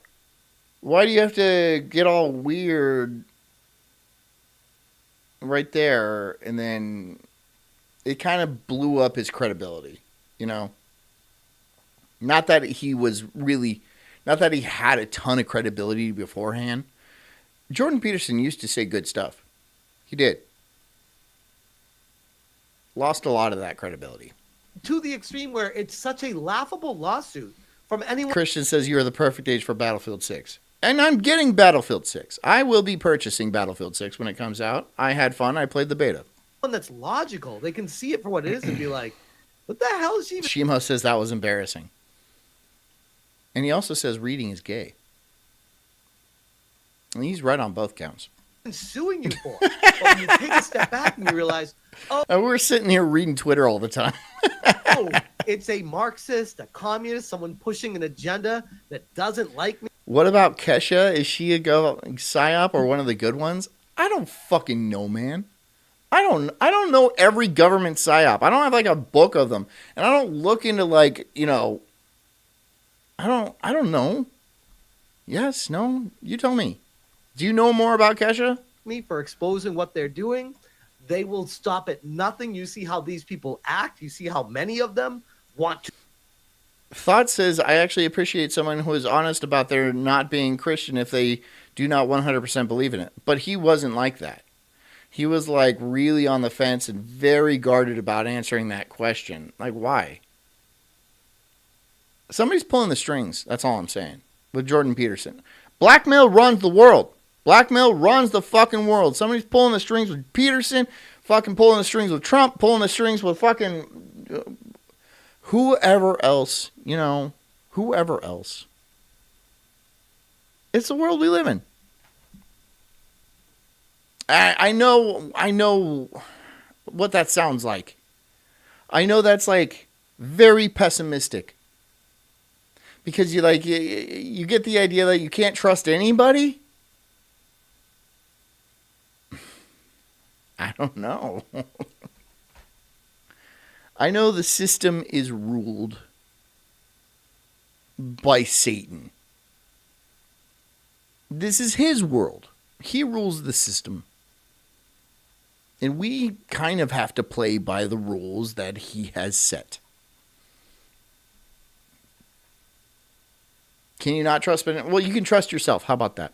Why do you have to get all weird right there? And then it kind of blew up his credibility, you know? Not that he was really, not that he had a ton of credibility beforehand. Jordan Peterson used to say good stuff. He did. Lost a lot of that credibility. to the extreme where it's such a laughable lawsuit from anyone. Christian says you are the perfect age for Battlefield 6. And I'm getting Battlefield 6. I will be purchasing Battlefield 6 when it comes out. I had fun. I played the beta. One that's logical. They can see it for what it is and be like, what the hell is she even Shimo says that was embarrassing. And he also says reading is gay. And he's right on both counts. suing you for? But you take a step back and you realize, We're sitting here reading Twitter all the time. oh, it's a Marxist, a communist, someone pushing an agenda that doesn't like me. What about Kesha? Is she a psyop or one of the good ones? I don't fucking know, man. I don't know every government psyop. I don't have like a book of them. And I don't look into like, I don't know. Yes, no, you tell me. Do you know more about Kesha? Me for exposing what they're doing. They will stop at nothing. You see how these people act. You see how many of them want to. Thought says, I actually appreciate someone who is honest about their not being Christian if they do not 100% believe in it. But he wasn't like that. He was like really on the fence and very guarded about answering that question. Like, why? Somebody's pulling the strings. That's all I'm saying. With Jordan Peterson. Blackmail runs the world. Blackmail runs the fucking world. Somebody's pulling the strings with Peterson, fucking pulling the strings with Trump, pulling the strings with fucking whoever else, whoever else. It's the world we live in. I know what that sounds like. I know that's like very pessimistic. Because you get the idea that you can't trust anybody? I don't know. I know the system is ruled by Satan. This is his world. He rules the system. And we kind of have to play by the rules that he has set. Can you not trust? Well, you can trust yourself. How about that?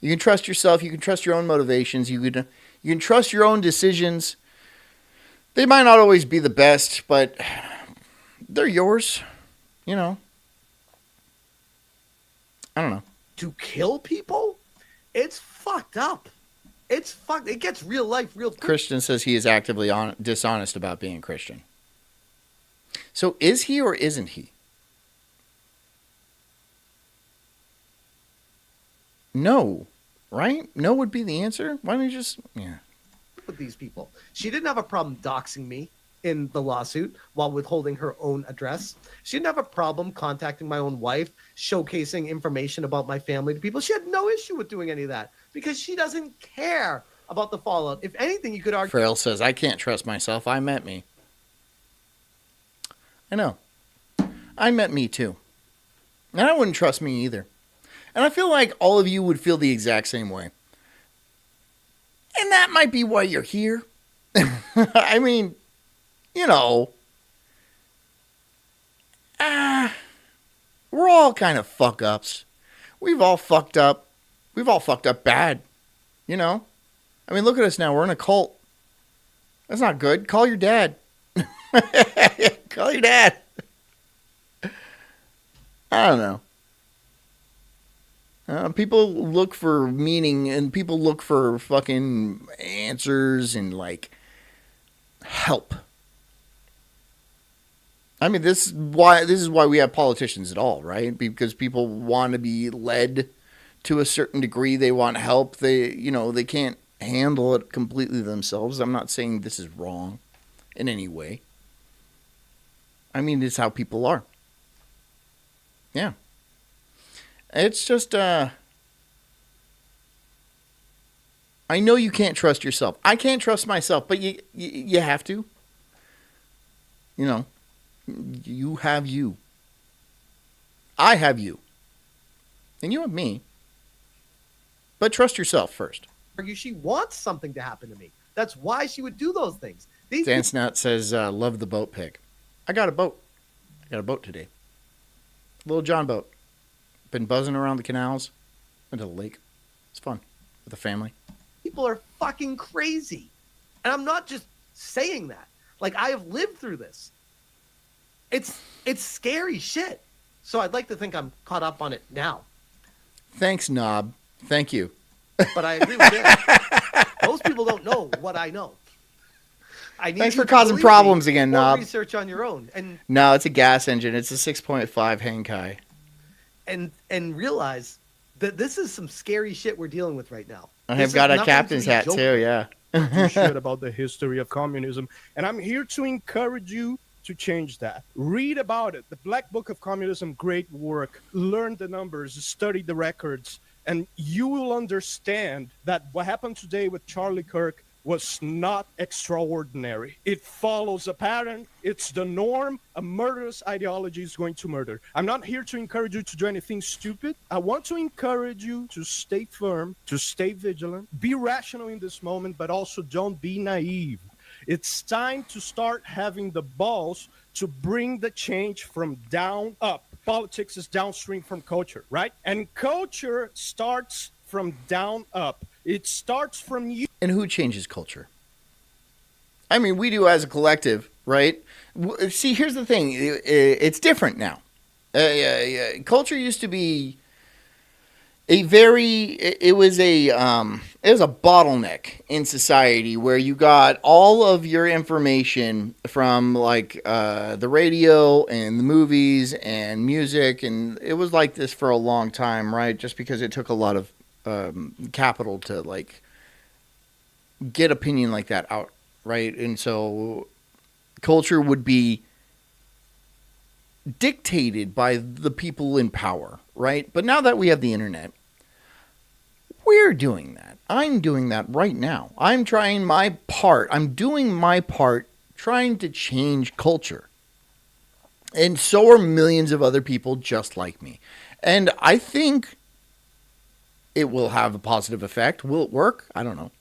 You can trust yourself. You can trust your own motivations. You can trust your own decisions. They might not always be the best, but they're yours. I don't know. To kill people? It's fucked up. It's fucked. It gets real life real quick. Christian says he is actively dishonest about being Christian. So is he or isn't he? No, right? No would be the answer. Why don't you just, With these people. She didn't have a problem doxing me in the lawsuit while withholding her own address. She didn't have a problem contacting my own wife, showcasing information about my family to people. She had no issue with doing any of that because she doesn't care about the fallout. If anything, you could argue. Frail says, I can't trust myself. I met me. I know. I met me too. And I wouldn't trust me either. And I feel like all of you would feel the exact same way. And that might be why you're here. I mean, we're all kind of fuck-ups. We've all fucked up. We've all fucked up bad. I mean, look at us now. We're in a cult. That's not good. Call your dad. Call your dad. I don't know. People look for meaning and people look for fucking answers and like help. I mean, this is why we have politicians at all, right? Because people want to be led to a certain degree. They want help. They can't handle it completely themselves. I'm not saying this is wrong in any way. I mean, it's how people are. Yeah. It's just, I know you can't trust yourself. I can't trust myself, but you have to. You have you. I have you. And you have me. But trust yourself first. She wants something to happen to me. That's why she would do those things. Dan Snout says, love the boat pic. I got a boat. I got a boat today. Little John boat. Been buzzing around the canals. Went to the lake. It's fun with the family. People are fucking crazy. And I'm not just saying that. Like, I have lived through this. It's scary shit. So I'd like to think I'm caught up on it now. Thanks, Knob. Thank you. But I agree with him. Most people don't know what I know. I need Thanks you for to causing believe problems me again, or Knob. research on your own No, it's a gas engine. It's a 6.5 Henkai. and realize that this is some scary shit we're dealing with right now. I This have is got a nothing to captain's be hat joked too, with. yeah. Do shit about the history of communism, and I'm here to encourage you to change that. Read about it. The Black Book of Communism, great work. Learn the numbers, study the records, and you will understand that what happened today with Charlie Kirk was not extraordinary. It follows a pattern. It's the norm. A murderous ideology is going to murder. I'm not here to encourage you to do anything stupid. I want to encourage you to stay firm, to stay vigilant, be rational in this moment, but also don't be naive. It's time to start having the balls to bring the change from down up. Politics is downstream from culture, right? And culture starts from down up. It starts from you. And who changes culture? I mean, we do as a collective, right? See, here's the thing. It's different now. Culture used to be it was a bottleneck in society where you got all of your information from like the radio and the movies and music, and it was like this for a long time, right? Just because it took a lot of capital to like get opinion like that out, right? And so culture would be dictated by the people in power, right? But now that we have the internet, we're doing that. I'm doing that right now. I'm trying my part. I'm doing my part trying to change culture. And so are millions of other people just like me. And I think it will have a positive effect. Will it work? I don't know.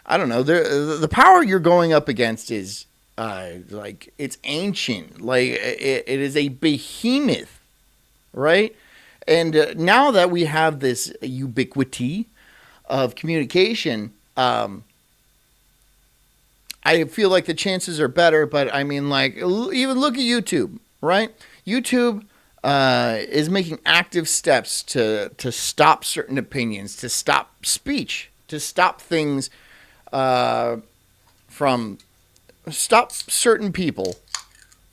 The power you're going up against is like it's ancient. Like it is a behemoth, right? And now that we have this ubiquity of communication, I feel like the chances are better. But I mean, like even look at YouTube, right? YouTube is making active steps to stop certain opinions, to stop speech, to stop things stop certain people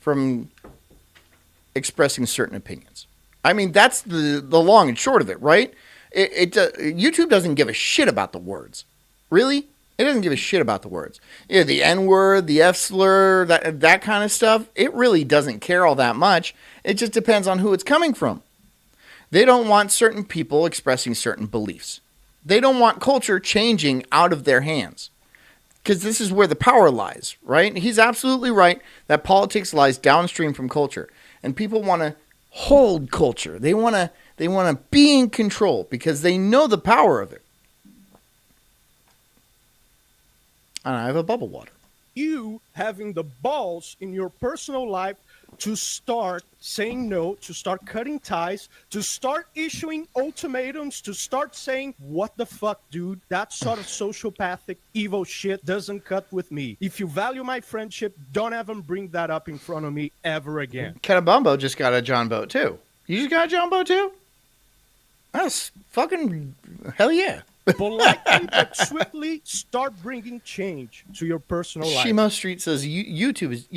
from expressing certain opinions. I mean, that's the long and short of it, right? YouTube doesn't give a shit about the words. Really? It doesn't give a shit about the words. Yeah, the N-word, the F-slur, that kind of stuff, it really doesn't care all that much. It just depends on who it's coming from. They don't want certain people expressing certain beliefs. They don't want culture changing out of their hands. Because this is where the power lies, right? He's absolutely right that politics lies downstream from culture. And people want to hold culture. They want to be in control because they know the power of it. And I have a bubble water. You having the balls in your personal life to start saying no, to start cutting ties, to start issuing ultimatums, to start saying, what the fuck, dude? That sort of sociopathic, evil shit doesn't cut with me. If you value my friendship, don't ever bring that up in front of me ever again. Kenabumbo just got a John boat, too. You just got a John boat, too? That's fucking hell yeah. Politely but swiftly start bringing change to your personal life. Shimo Street says YouTube is...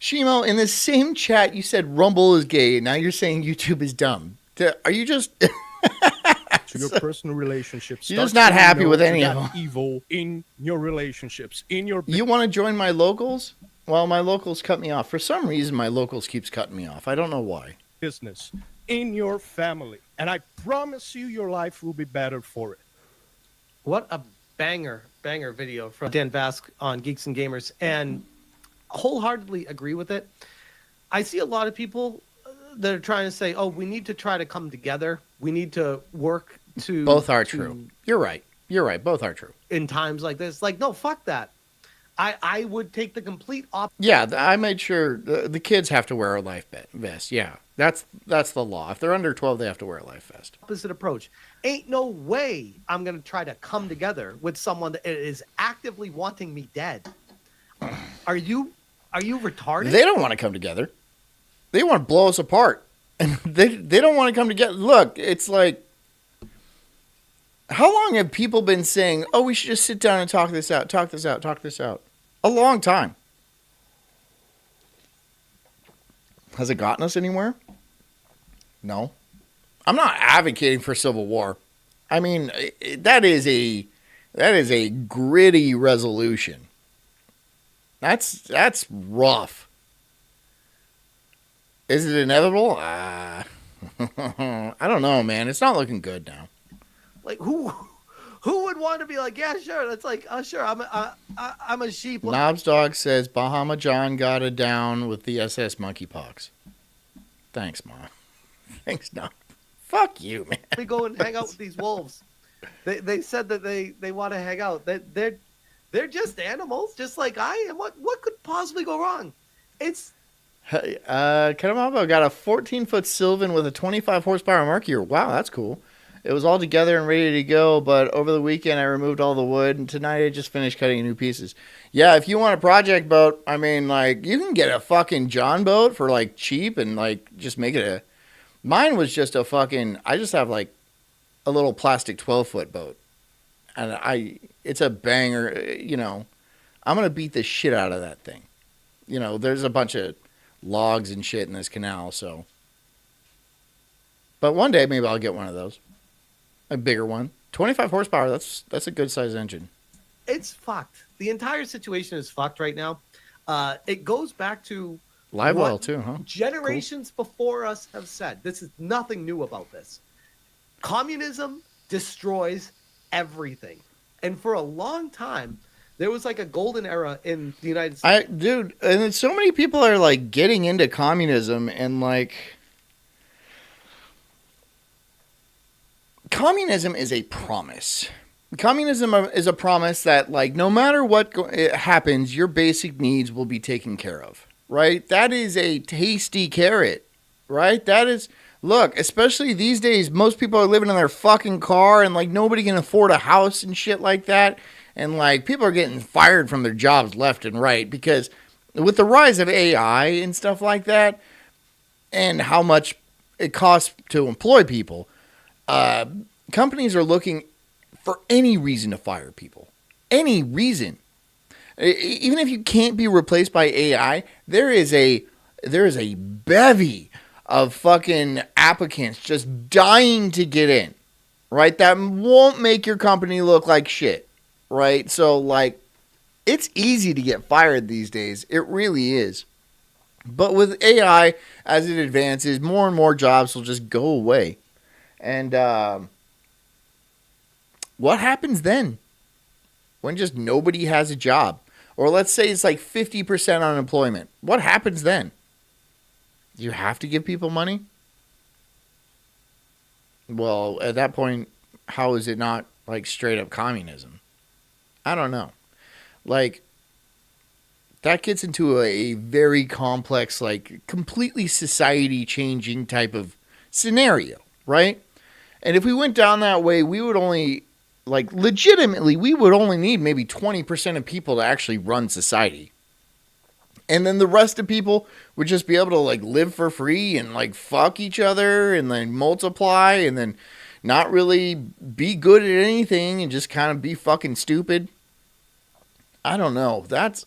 Shimo, in the same chat, you said Rumble is gay. Now you're saying YouTube is dumb. Are you just... to your personal relationships. You're just not happy with any of them. Evil in your relationships. You want to join my locals? Well, my locals cut me off. For some reason, my locals keeps cutting me off. I don't know why. Business. In your family. And I promise you your life will be better for it. What a banger video from Dan Vasc on Geeks and Gamers, and wholeheartedly agree with it. I see a lot of people that are trying to say, oh, we need to try to come together. We need to work to... Both are true. You're right. Both are true. In times like this. Like, no, fuck that. I would take the complete opposite. Yeah, I made sure the kids have to wear a life vest. Yeah, that's the law. If they're under 12, they have to wear a life vest. Opposite approach. Ain't no way I'm going to try to come together with someone that is actively wanting me dead. Are you retarded? They don't want to come together. They want to blow us apart. And they don't want to come together. Look, it's like How long have people been saying, oh, we should just sit down and talk this out, talk this out, talk this out? A long time. Has it gotten us anywhere? No. I'm not advocating for civil war. I mean, that is a gritty resolution. That's rough. Is it inevitable? I don't know, man. It's not looking good now. Like who would want to be like, yeah, sure. That's like, sure. I'm a sheep. Knobs Dog says Bahama John got it down with the SS monkeypox. Thanks, Mom. Thanks, Knob. Fuck you, man. We go and hang out with these wolves. They said that they want to hang out. That they're just animals, just like I am. What could possibly go wrong? It's Katamabo got a 14-foot Sylvan with a 25 horsepower Mercury. Wow, that's cool. It was all together and ready to go, but over the weekend I removed all the wood, and tonight I just finished cutting new pieces. Yeah, if you want a project boat, I mean, like, you can get a fucking John boat for, like, cheap and, like, just make it a... Mine was just a fucking... I just have, like, a little plastic 12-foot boat. And it's a banger, you know. I'm going to beat the shit out of that thing. You know, there's a bunch of logs and shit in this canal, so... But one day, maybe I'll get one of those. A bigger one. 25 horsepower, that's a good size engine. It's fucked. The entire situation is fucked right now. It goes back to live well too, huh? Generations before us have said. This is nothing new about this. Communism destroys everything. And for a long time, there was like a golden era in the United States. Dude, and so many people are like getting into communism and like... Communism is a promise. Communism is a promise that, like, no matter what happens, your basic needs will be taken care of, right? That is a tasty carrot, right? That is, look, especially these days, most people are living in their fucking car and, like, nobody can afford a house and shit like that. And, like, people are getting fired from their jobs left and right because with the rise of AI and stuff like that and how much it costs to employ people, companies are looking for any reason to fire people. Any reason. Even if you can't be replaced by AI, there is a bevy of fucking applicants just dying to get in. Right? That won't make your company look like shit. Right? So, like, it's easy to get fired these days. It really is. But with AI, as it advances, more and more jobs will just go away. And what happens then? When just nobody has a job? Or let's say it's like 50% unemployment. What happens then? Do you have to give people money? Well, at that point, how is it not like straight up communism? I don't know. Like, that gets into a very complex, like completely society changing type of scenario, right? And if we went down that way, we would only, like, legitimately, we would only need maybe 20% of people to actually run society. And then the rest of people would just be able to, like, live for free and, like, fuck each other and then multiply and then not really be good at anything and just kind of be fucking stupid. I don't know. That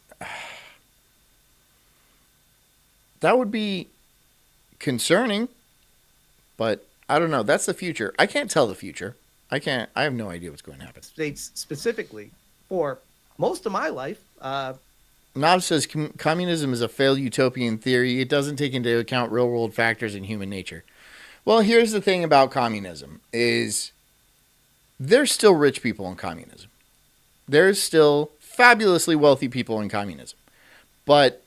would be concerning, but I don't know. That's the future. I can't tell the future. I have no idea what's going to happen. States specifically for most of my life. Knob says communism is a failed utopian theory. It doesn't take into account real world factors in human nature. Well, here's the thing about communism is there's still rich people in communism. There's still fabulously wealthy people in communism. But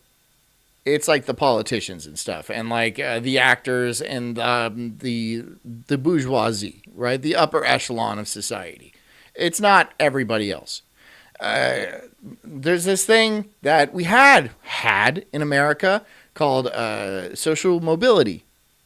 it's like the politicians and stuff, and like the actors and the bourgeoisie, right? The upper echelon of society. It's not everybody else. There's this thing that we had in America called social mobility,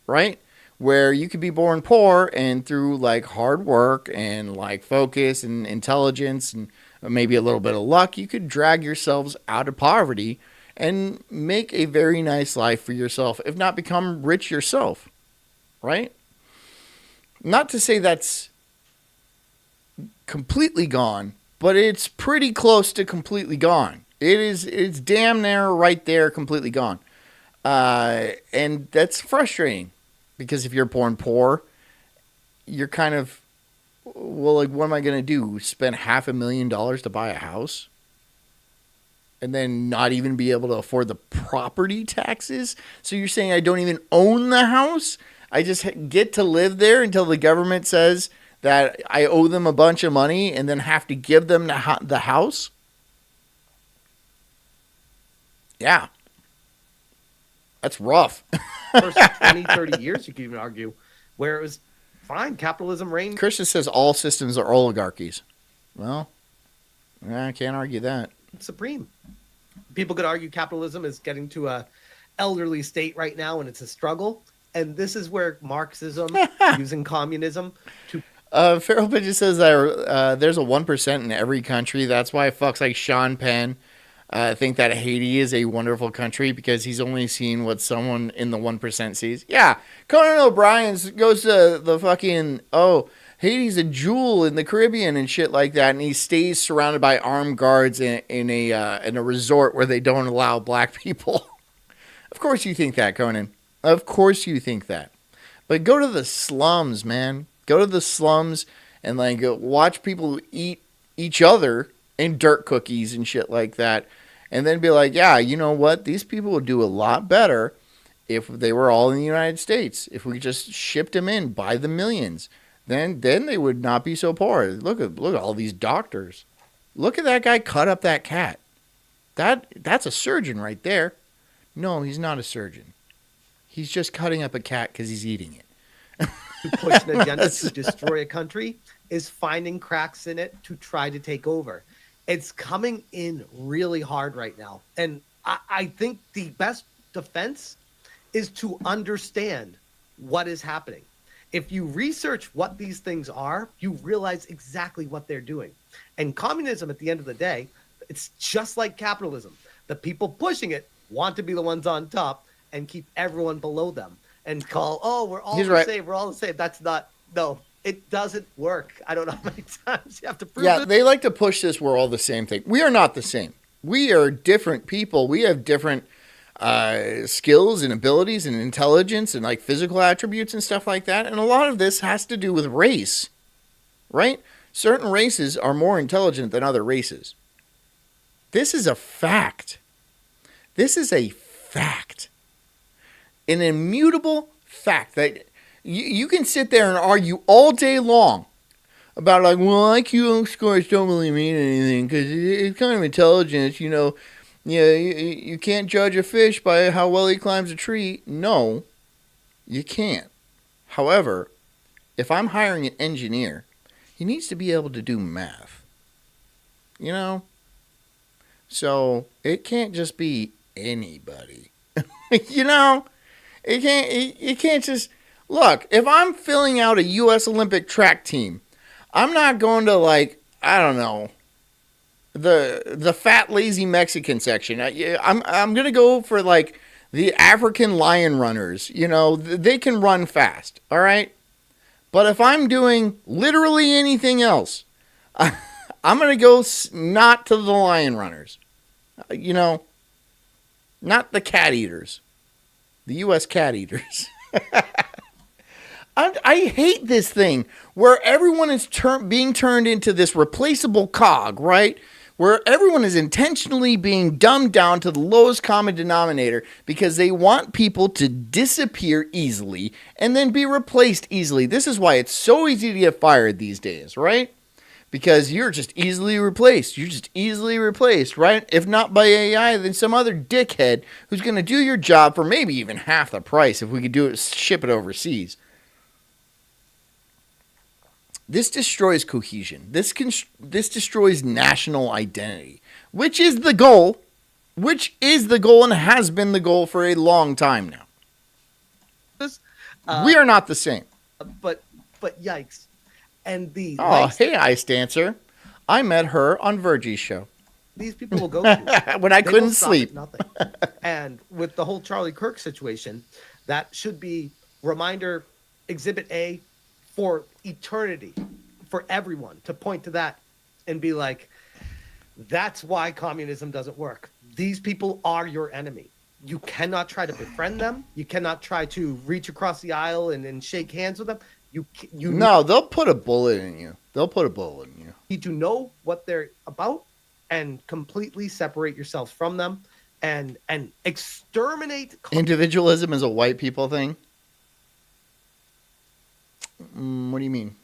right? Where you could be born poor and through like hard work and like focus and intelligence and maybe a little bit of luck, you could drag yourselves out of poverty and make a very nice life for yourself, if not become rich yourself, right? Not to say that's completely gone, but it's pretty close to completely gone. It's damn near right there, completely gone. And that's frustrating because if you're born poor, you're kind of, well, like, what am I going to do? Spend $500,000 to buy a house? And then not even be able to afford the property taxes? So you're saying I don't even own the house? I just get to live there until the government says that I owe them a bunch of money and then have to give them the house? Yeah. That's rough. First 20, 30 years, you could even argue, where it was fine. Capitalism reigned. Christian says all systems are oligarchies. Well, I can't argue that. Supreme. People could argue capitalism is getting to a elderly state right now, and it's a struggle. And this is where Marxism using communism to. Feral Pigeon says that there's a 1% in every country. That's why fucks like Sean Penn think that Haiti is a wonderful country because he's only seen what someone in the 1% sees. Yeah, Conan O'Brien goes to the fucking, Haiti's a jewel in the Caribbean and shit like that, and he stays surrounded by armed guards in a resort where they don't allow black people. Of course you think that, Conan. Of course you think that. But go to the slums, man. Go to the slums and like watch people eat each other in dirt cookies and shit like that, and then be like, yeah, you know what? These people would do a lot better if they were all in the United States. If we just shipped them in by the millions. Then they would not be so poor. Look at all these doctors. Look at that guy cut up that cat. That's a surgeon right there. No, he's not a surgeon. He's just cutting up a cat because he's eating it. To push an agenda to destroy a country is finding cracks in it to try to take over. It's coming in really hard right now. And I think the best defense is to understand what is happening. If you research what these things are, you realize exactly what they're doing. And communism, at the end of the day, it's just like capitalism. The people pushing it want to be the ones on top and keep everyone below them and call, we're all the same, we're all the same. That's not, no, it doesn't work. I don't know how many times you have to prove it. Yeah, they like to push this, we're all the same thing. We are not the same. We are different people. We have different skills and abilities and intelligence and like physical attributes and stuff like that. And a lot of this has to do with race, right? Certain races are more intelligent than other races. This is a fact. This is a fact. An immutable fact that you can sit there and argue all day long about like, well, IQ scores don't really mean anything because it's kind of intelligence, you know. Yeah, you can't judge a fish by how well he climbs a tree. No, you can't. However, if I'm hiring an engineer, he needs to be able to do math. You know? So it can't just be anybody. You know? It can't just... Look, if I'm filling out a U.S. Olympic track team, I'm not going to like, I don't know, the fat lazy Mexican section. I'm gonna go for like the African lion runners. You know, they can run fast. All right, but if I'm doing literally anything else, I'm gonna go not to the lion runners. You know, not the cat eaters, the U.S. cat eaters. I hate this thing where everyone is being turned into this replaceable cog, right? Where everyone is intentionally being dumbed down to the lowest common denominator because they want people to disappear easily and then be replaced easily. This is why it's so easy to get fired these days, right? Because you're just easily replaced. You're just easily replaced, right? If not by AI, then some other dickhead who's going to do your job for maybe even half the price if we could do it, ship it overseas. This destroys cohesion. This destroys national identity, which is the goal. Which is the goal and has been the goal for a long time now. We are not the same. But yikes. And the hey, Ice Dancer. I met her on Virgie's show. These people will go to when I couldn't sleep. Nothing. And with the whole Charlie Kirk situation, that should be reminder exhibit A for eternity. for everyone to point to that and be like, that's why communism doesn't work. These people are your enemy. You cannot try to befriend them. You cannot try to reach across the aisle and shake hands with them. No, they'll put a bullet in you. They'll put a bullet in you. need to know what they're about and completely separate yourself from them and exterminate. Individualism is a white people thing? What do you mean?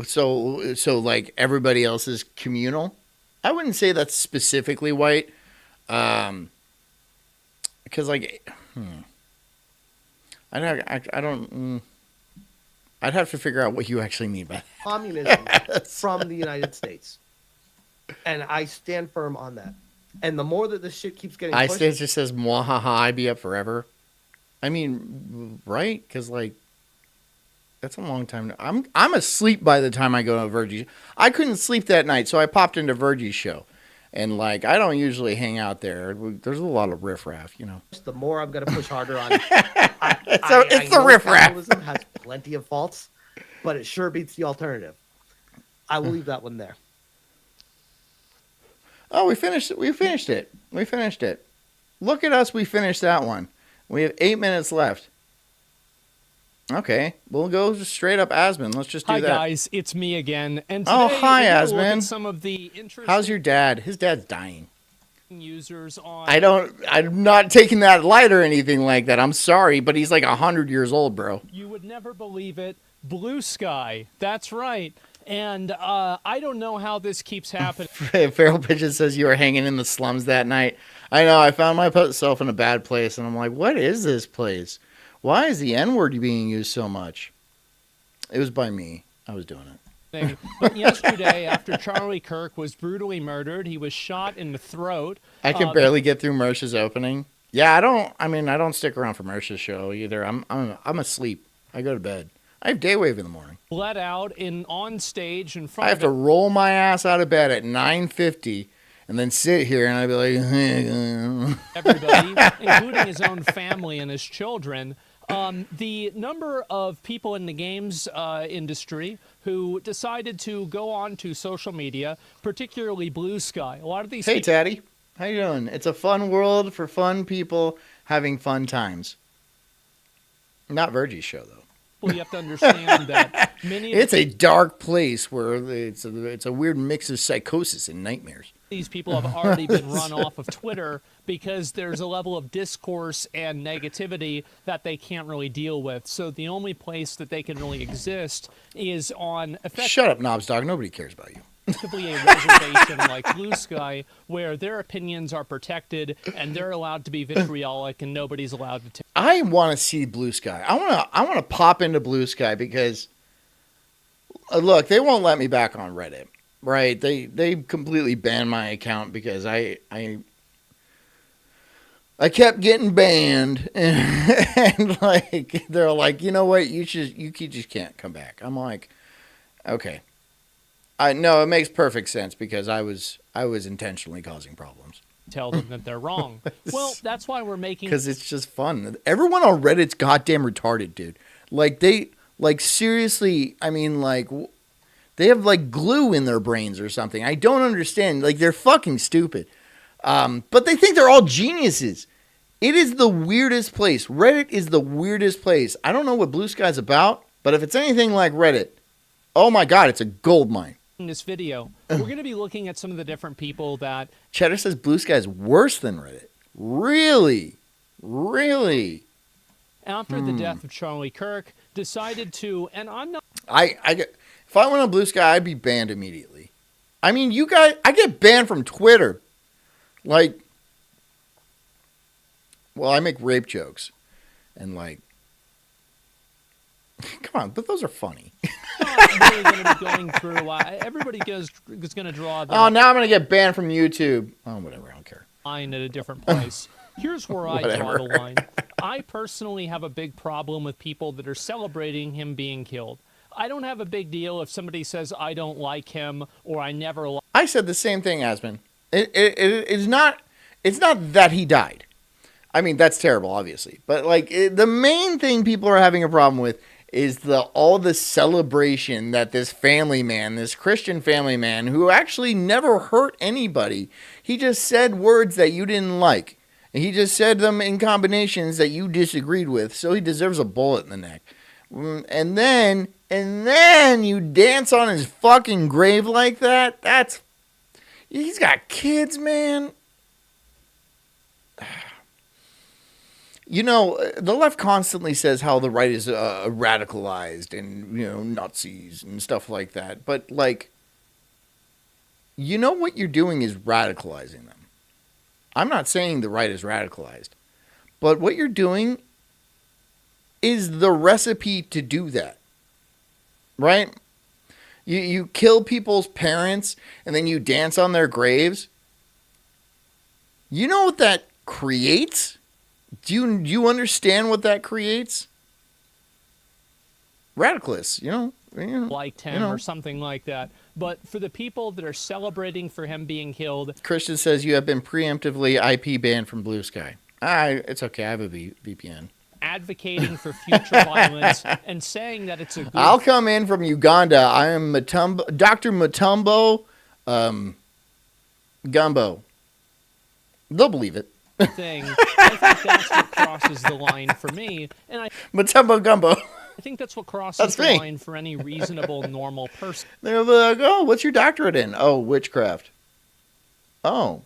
So like everybody else is communal? I wouldn't say that's specifically white. Because like, I don't. I'd have to figure out what you actually mean by that. Communism from the United States. And I stand firm on that. And the more that this shit keeps getting I pushed, it just says mwahaha, I be up forever. I mean, right? Because like, that's a long time. I'm asleep by the time I go to Virgie's. I couldn't sleep that night, so I popped into Virgie's show, and like I don't usually hang out there. There's a lot of riffraff, you know. the more I'm going to push harder on. It's the riffraff. Capitalism has plenty of faults, but it sure beats the alternative. I will leave that one there. Oh, we finished it. We finished it. Look at us. We finished that one. We have 8 minutes left. Okay, we'll go just straight up Asman. Let's just do Hi that. Hi guys, it's me again. And today Oh, hi, we're gonna look Asman. at some of the interesting How's your dad? His dad's dying. users on. I'm not taking that light or anything like that. I'm sorry, but he's like 100 years old, bro. You would never believe it. Blue Sky. That's right. And I don't know how this keeps happening. Feral Pigeon says you were hanging in the slums that night. I know. I found myself in a bad place, and I'm like, what is this place? Why is the N-word being used so much? It was by me. I was doing it. But yesterday, after Charlie Kirk was brutally murdered, he was shot in the throat. I could barely get through Mersh's opening. Yeah, I don't stick around for Mersh's show either. I'm asleep. I go to bed. I have Daywave in the morning. Bled out on stage in front I have to of roll my ass out of bed at 9:50 and then sit here and I'd be like, everybody, including his own family and his children. The number of people in the games industry who decided to go on to social media, particularly Blue Sky. A lot of these Hey, Taddy. How you doing? It's a fun world for fun people having fun times. Not Virgie's show, though. You have to understand that many of It's a dark place where it's a weird mix of psychosis and nightmares. these people have already been run off of Twitter because there's a level of discourse and negativity that they can't really deal with. So the only place that they can really exist is on Shut up, Knobs Dog. Nobody cares about you. effectively a reservation like Blue Sky, where their opinions are protected and they're allowed to be vitriolic and nobody's allowed to take. I want to see Blue Sky. I want to pop into Blue Sky because look, they won't let me back on Reddit. Right? They completely banned my account because I kept getting banned and like they're like, "You know what? You just can't come back." I'm like, "Okay." No, it makes perfect sense because I was intentionally causing problems. Tell them that they're wrong. Well, that's why we're making. Because it's just fun. Everyone on Reddit's goddamn retarded, dude. Seriously. I mean, they have like glue in their brains or something. I don't understand. Like they're fucking stupid. But they think they're all geniuses. It is the weirdest place. Reddit is the weirdest place. I don't know what Blue Sky's about, but if it's anything like Reddit, oh my god, it's a gold mine. In this video, we're going to be looking at some of the different people that. Cheddar says Blue Sky's worse than Reddit. Really? Really? After the death of Charlie Kirk, decided to, and I'm not. If I went on Blue Sky, I'd be banned immediately. I mean, you guys, I get banned from Twitter. Like, well, I make rape jokes. And like, come on, but those are funny. Not really going to be going through. Everybody is going to draw. Oh, now I'm going to get banned from YouTube. Oh, whatever. I don't care. Line at a different place. Here's where I draw the line. I personally have a big problem with people that are celebrating him being killed. I don't have a big deal if somebody says I don't like him or I never. I said the same thing, Asman. It's not that he died. I mean, that's terrible, obviously. But like the main thing people are having a problem with is all the celebration that this family man, this Christian family man, who actually never hurt anybody, he just said words that you didn't like. And he just said them in combinations that you disagreed with, so he deserves a bullet in the neck. And then you dance on his fucking grave like that? He's got kids, man. You know, the left constantly says how the right is radicalized and, you know, Nazis and stuff like that. But, like, you know what you're doing is radicalizing them. I'm not saying the right is radicalized. But what you're doing is the recipe to do that. Right? You kill people's parents and then you dance on their graves. You know what that creates? Do you understand what that creates? Radicalists, you know, liked him or something like that. But for the people that are celebrating for him being killed, Christian says you have been preemptively IP banned from Blue Sky. It's okay. I have a VPN. Advocating for future violence and saying that it's a good I'll come in from Uganda. I am Dr. Mutombo Gumbo. They'll believe it. thing. I think that's what crosses the line for me. And Mutombo Gumbo. I think that's what crosses the line for any reasonable, normal person. They're like, oh, what's your doctorate in? Oh, witchcraft. Oh.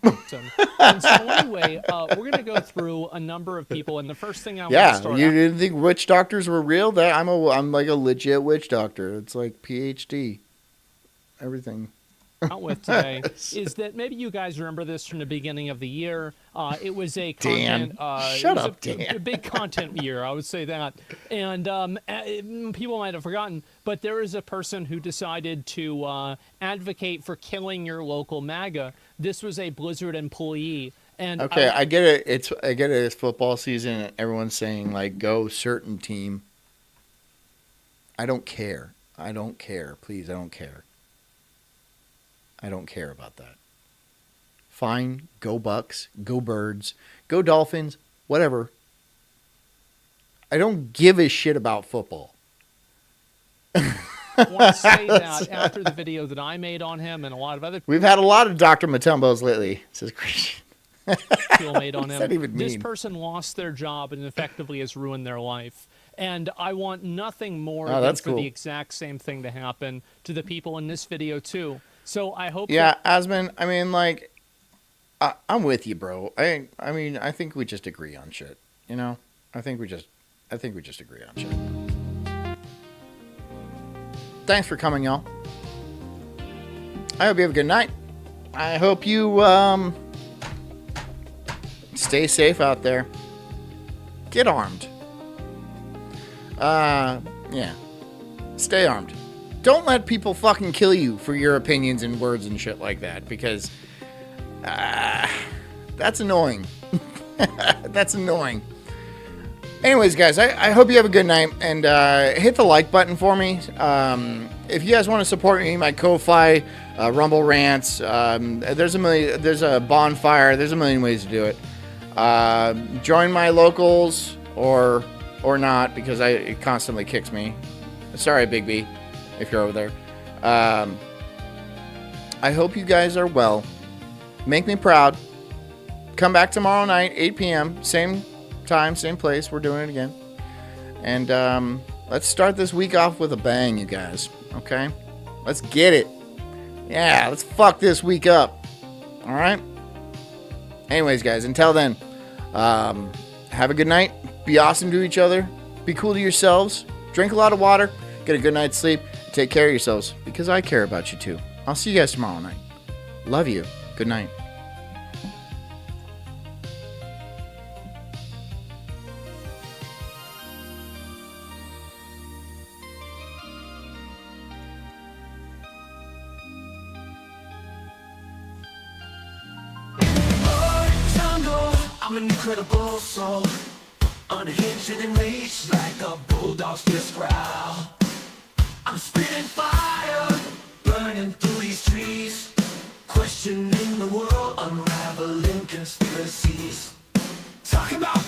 And so anyway, we're going to go through a number of people, and the first thing I want to start you didn't think witch doctors were real? I'm like a legit witch doctor. It's like PhD. Everything. Out with today is that maybe you guys remember this from the beginning of the year. It was a content, Shut up, Dan. A big content year, I would say that. And people might have forgotten, but there is a person who decided to advocate for killing your local MAGA. This was a Blizzard employee. And okay, I get it. I get it. It's football season, and everyone's saying like, "Go certain team." I don't care. Please, I don't care. I don't care about that. Fine, go Bucks, go Birds, go Dolphins, whatever. I don't give a shit about football. I want to say that after the video that I made on him and a lot of other We've had a lot of Dr. Mutombos lately, says Christian. people made on What does him. that even This mean? person lost their job and effectively has ruined their life. And I want nothing more Oh, than that's for cool. the exact same thing to happen to the people in this video too. So I hope Yeah, Asman, I mean, like, I'm with you, bro. I mean, I think we just agree on shit. You know, I think we just agree on shit. Thanks for coming, y'all. I hope you have a good night. I hope you stay safe out there. Get armed. Yeah. Stay armed. Don't let people fucking kill you for your opinions and words and shit like that, because that's annoying. That's annoying. Anyways, guys, I hope you have a good night, and hit the like button for me. If you guys want to support me, my Ko-Fi, Rumble Rants, there's a bonfire, there's a million ways to do it. Join my locals or not, because it constantly kicks me. Sorry, Big B, if you're over there. I hope you guys are well. Make me proud. Come back tomorrow night, 8 p.m. Same time, same place. We're doing it again. And let's start this week off with a bang, you guys. Okay? Let's get it. Yeah, let's fuck this week up. All right? Anyways, guys, until then, have a good night. Be awesome to each other. Be cool to yourselves. Drink a lot of water. Get a good night's sleep. Take care of yourselves, because I care about you too. I'll see you guys tomorrow night. Love you. Good night. I'm an incredible soul, unhinged and enraged like a bulldog's fierce growl. I'm spitting fire, burning through these trees, questioning the world, unraveling conspiracies. Talking about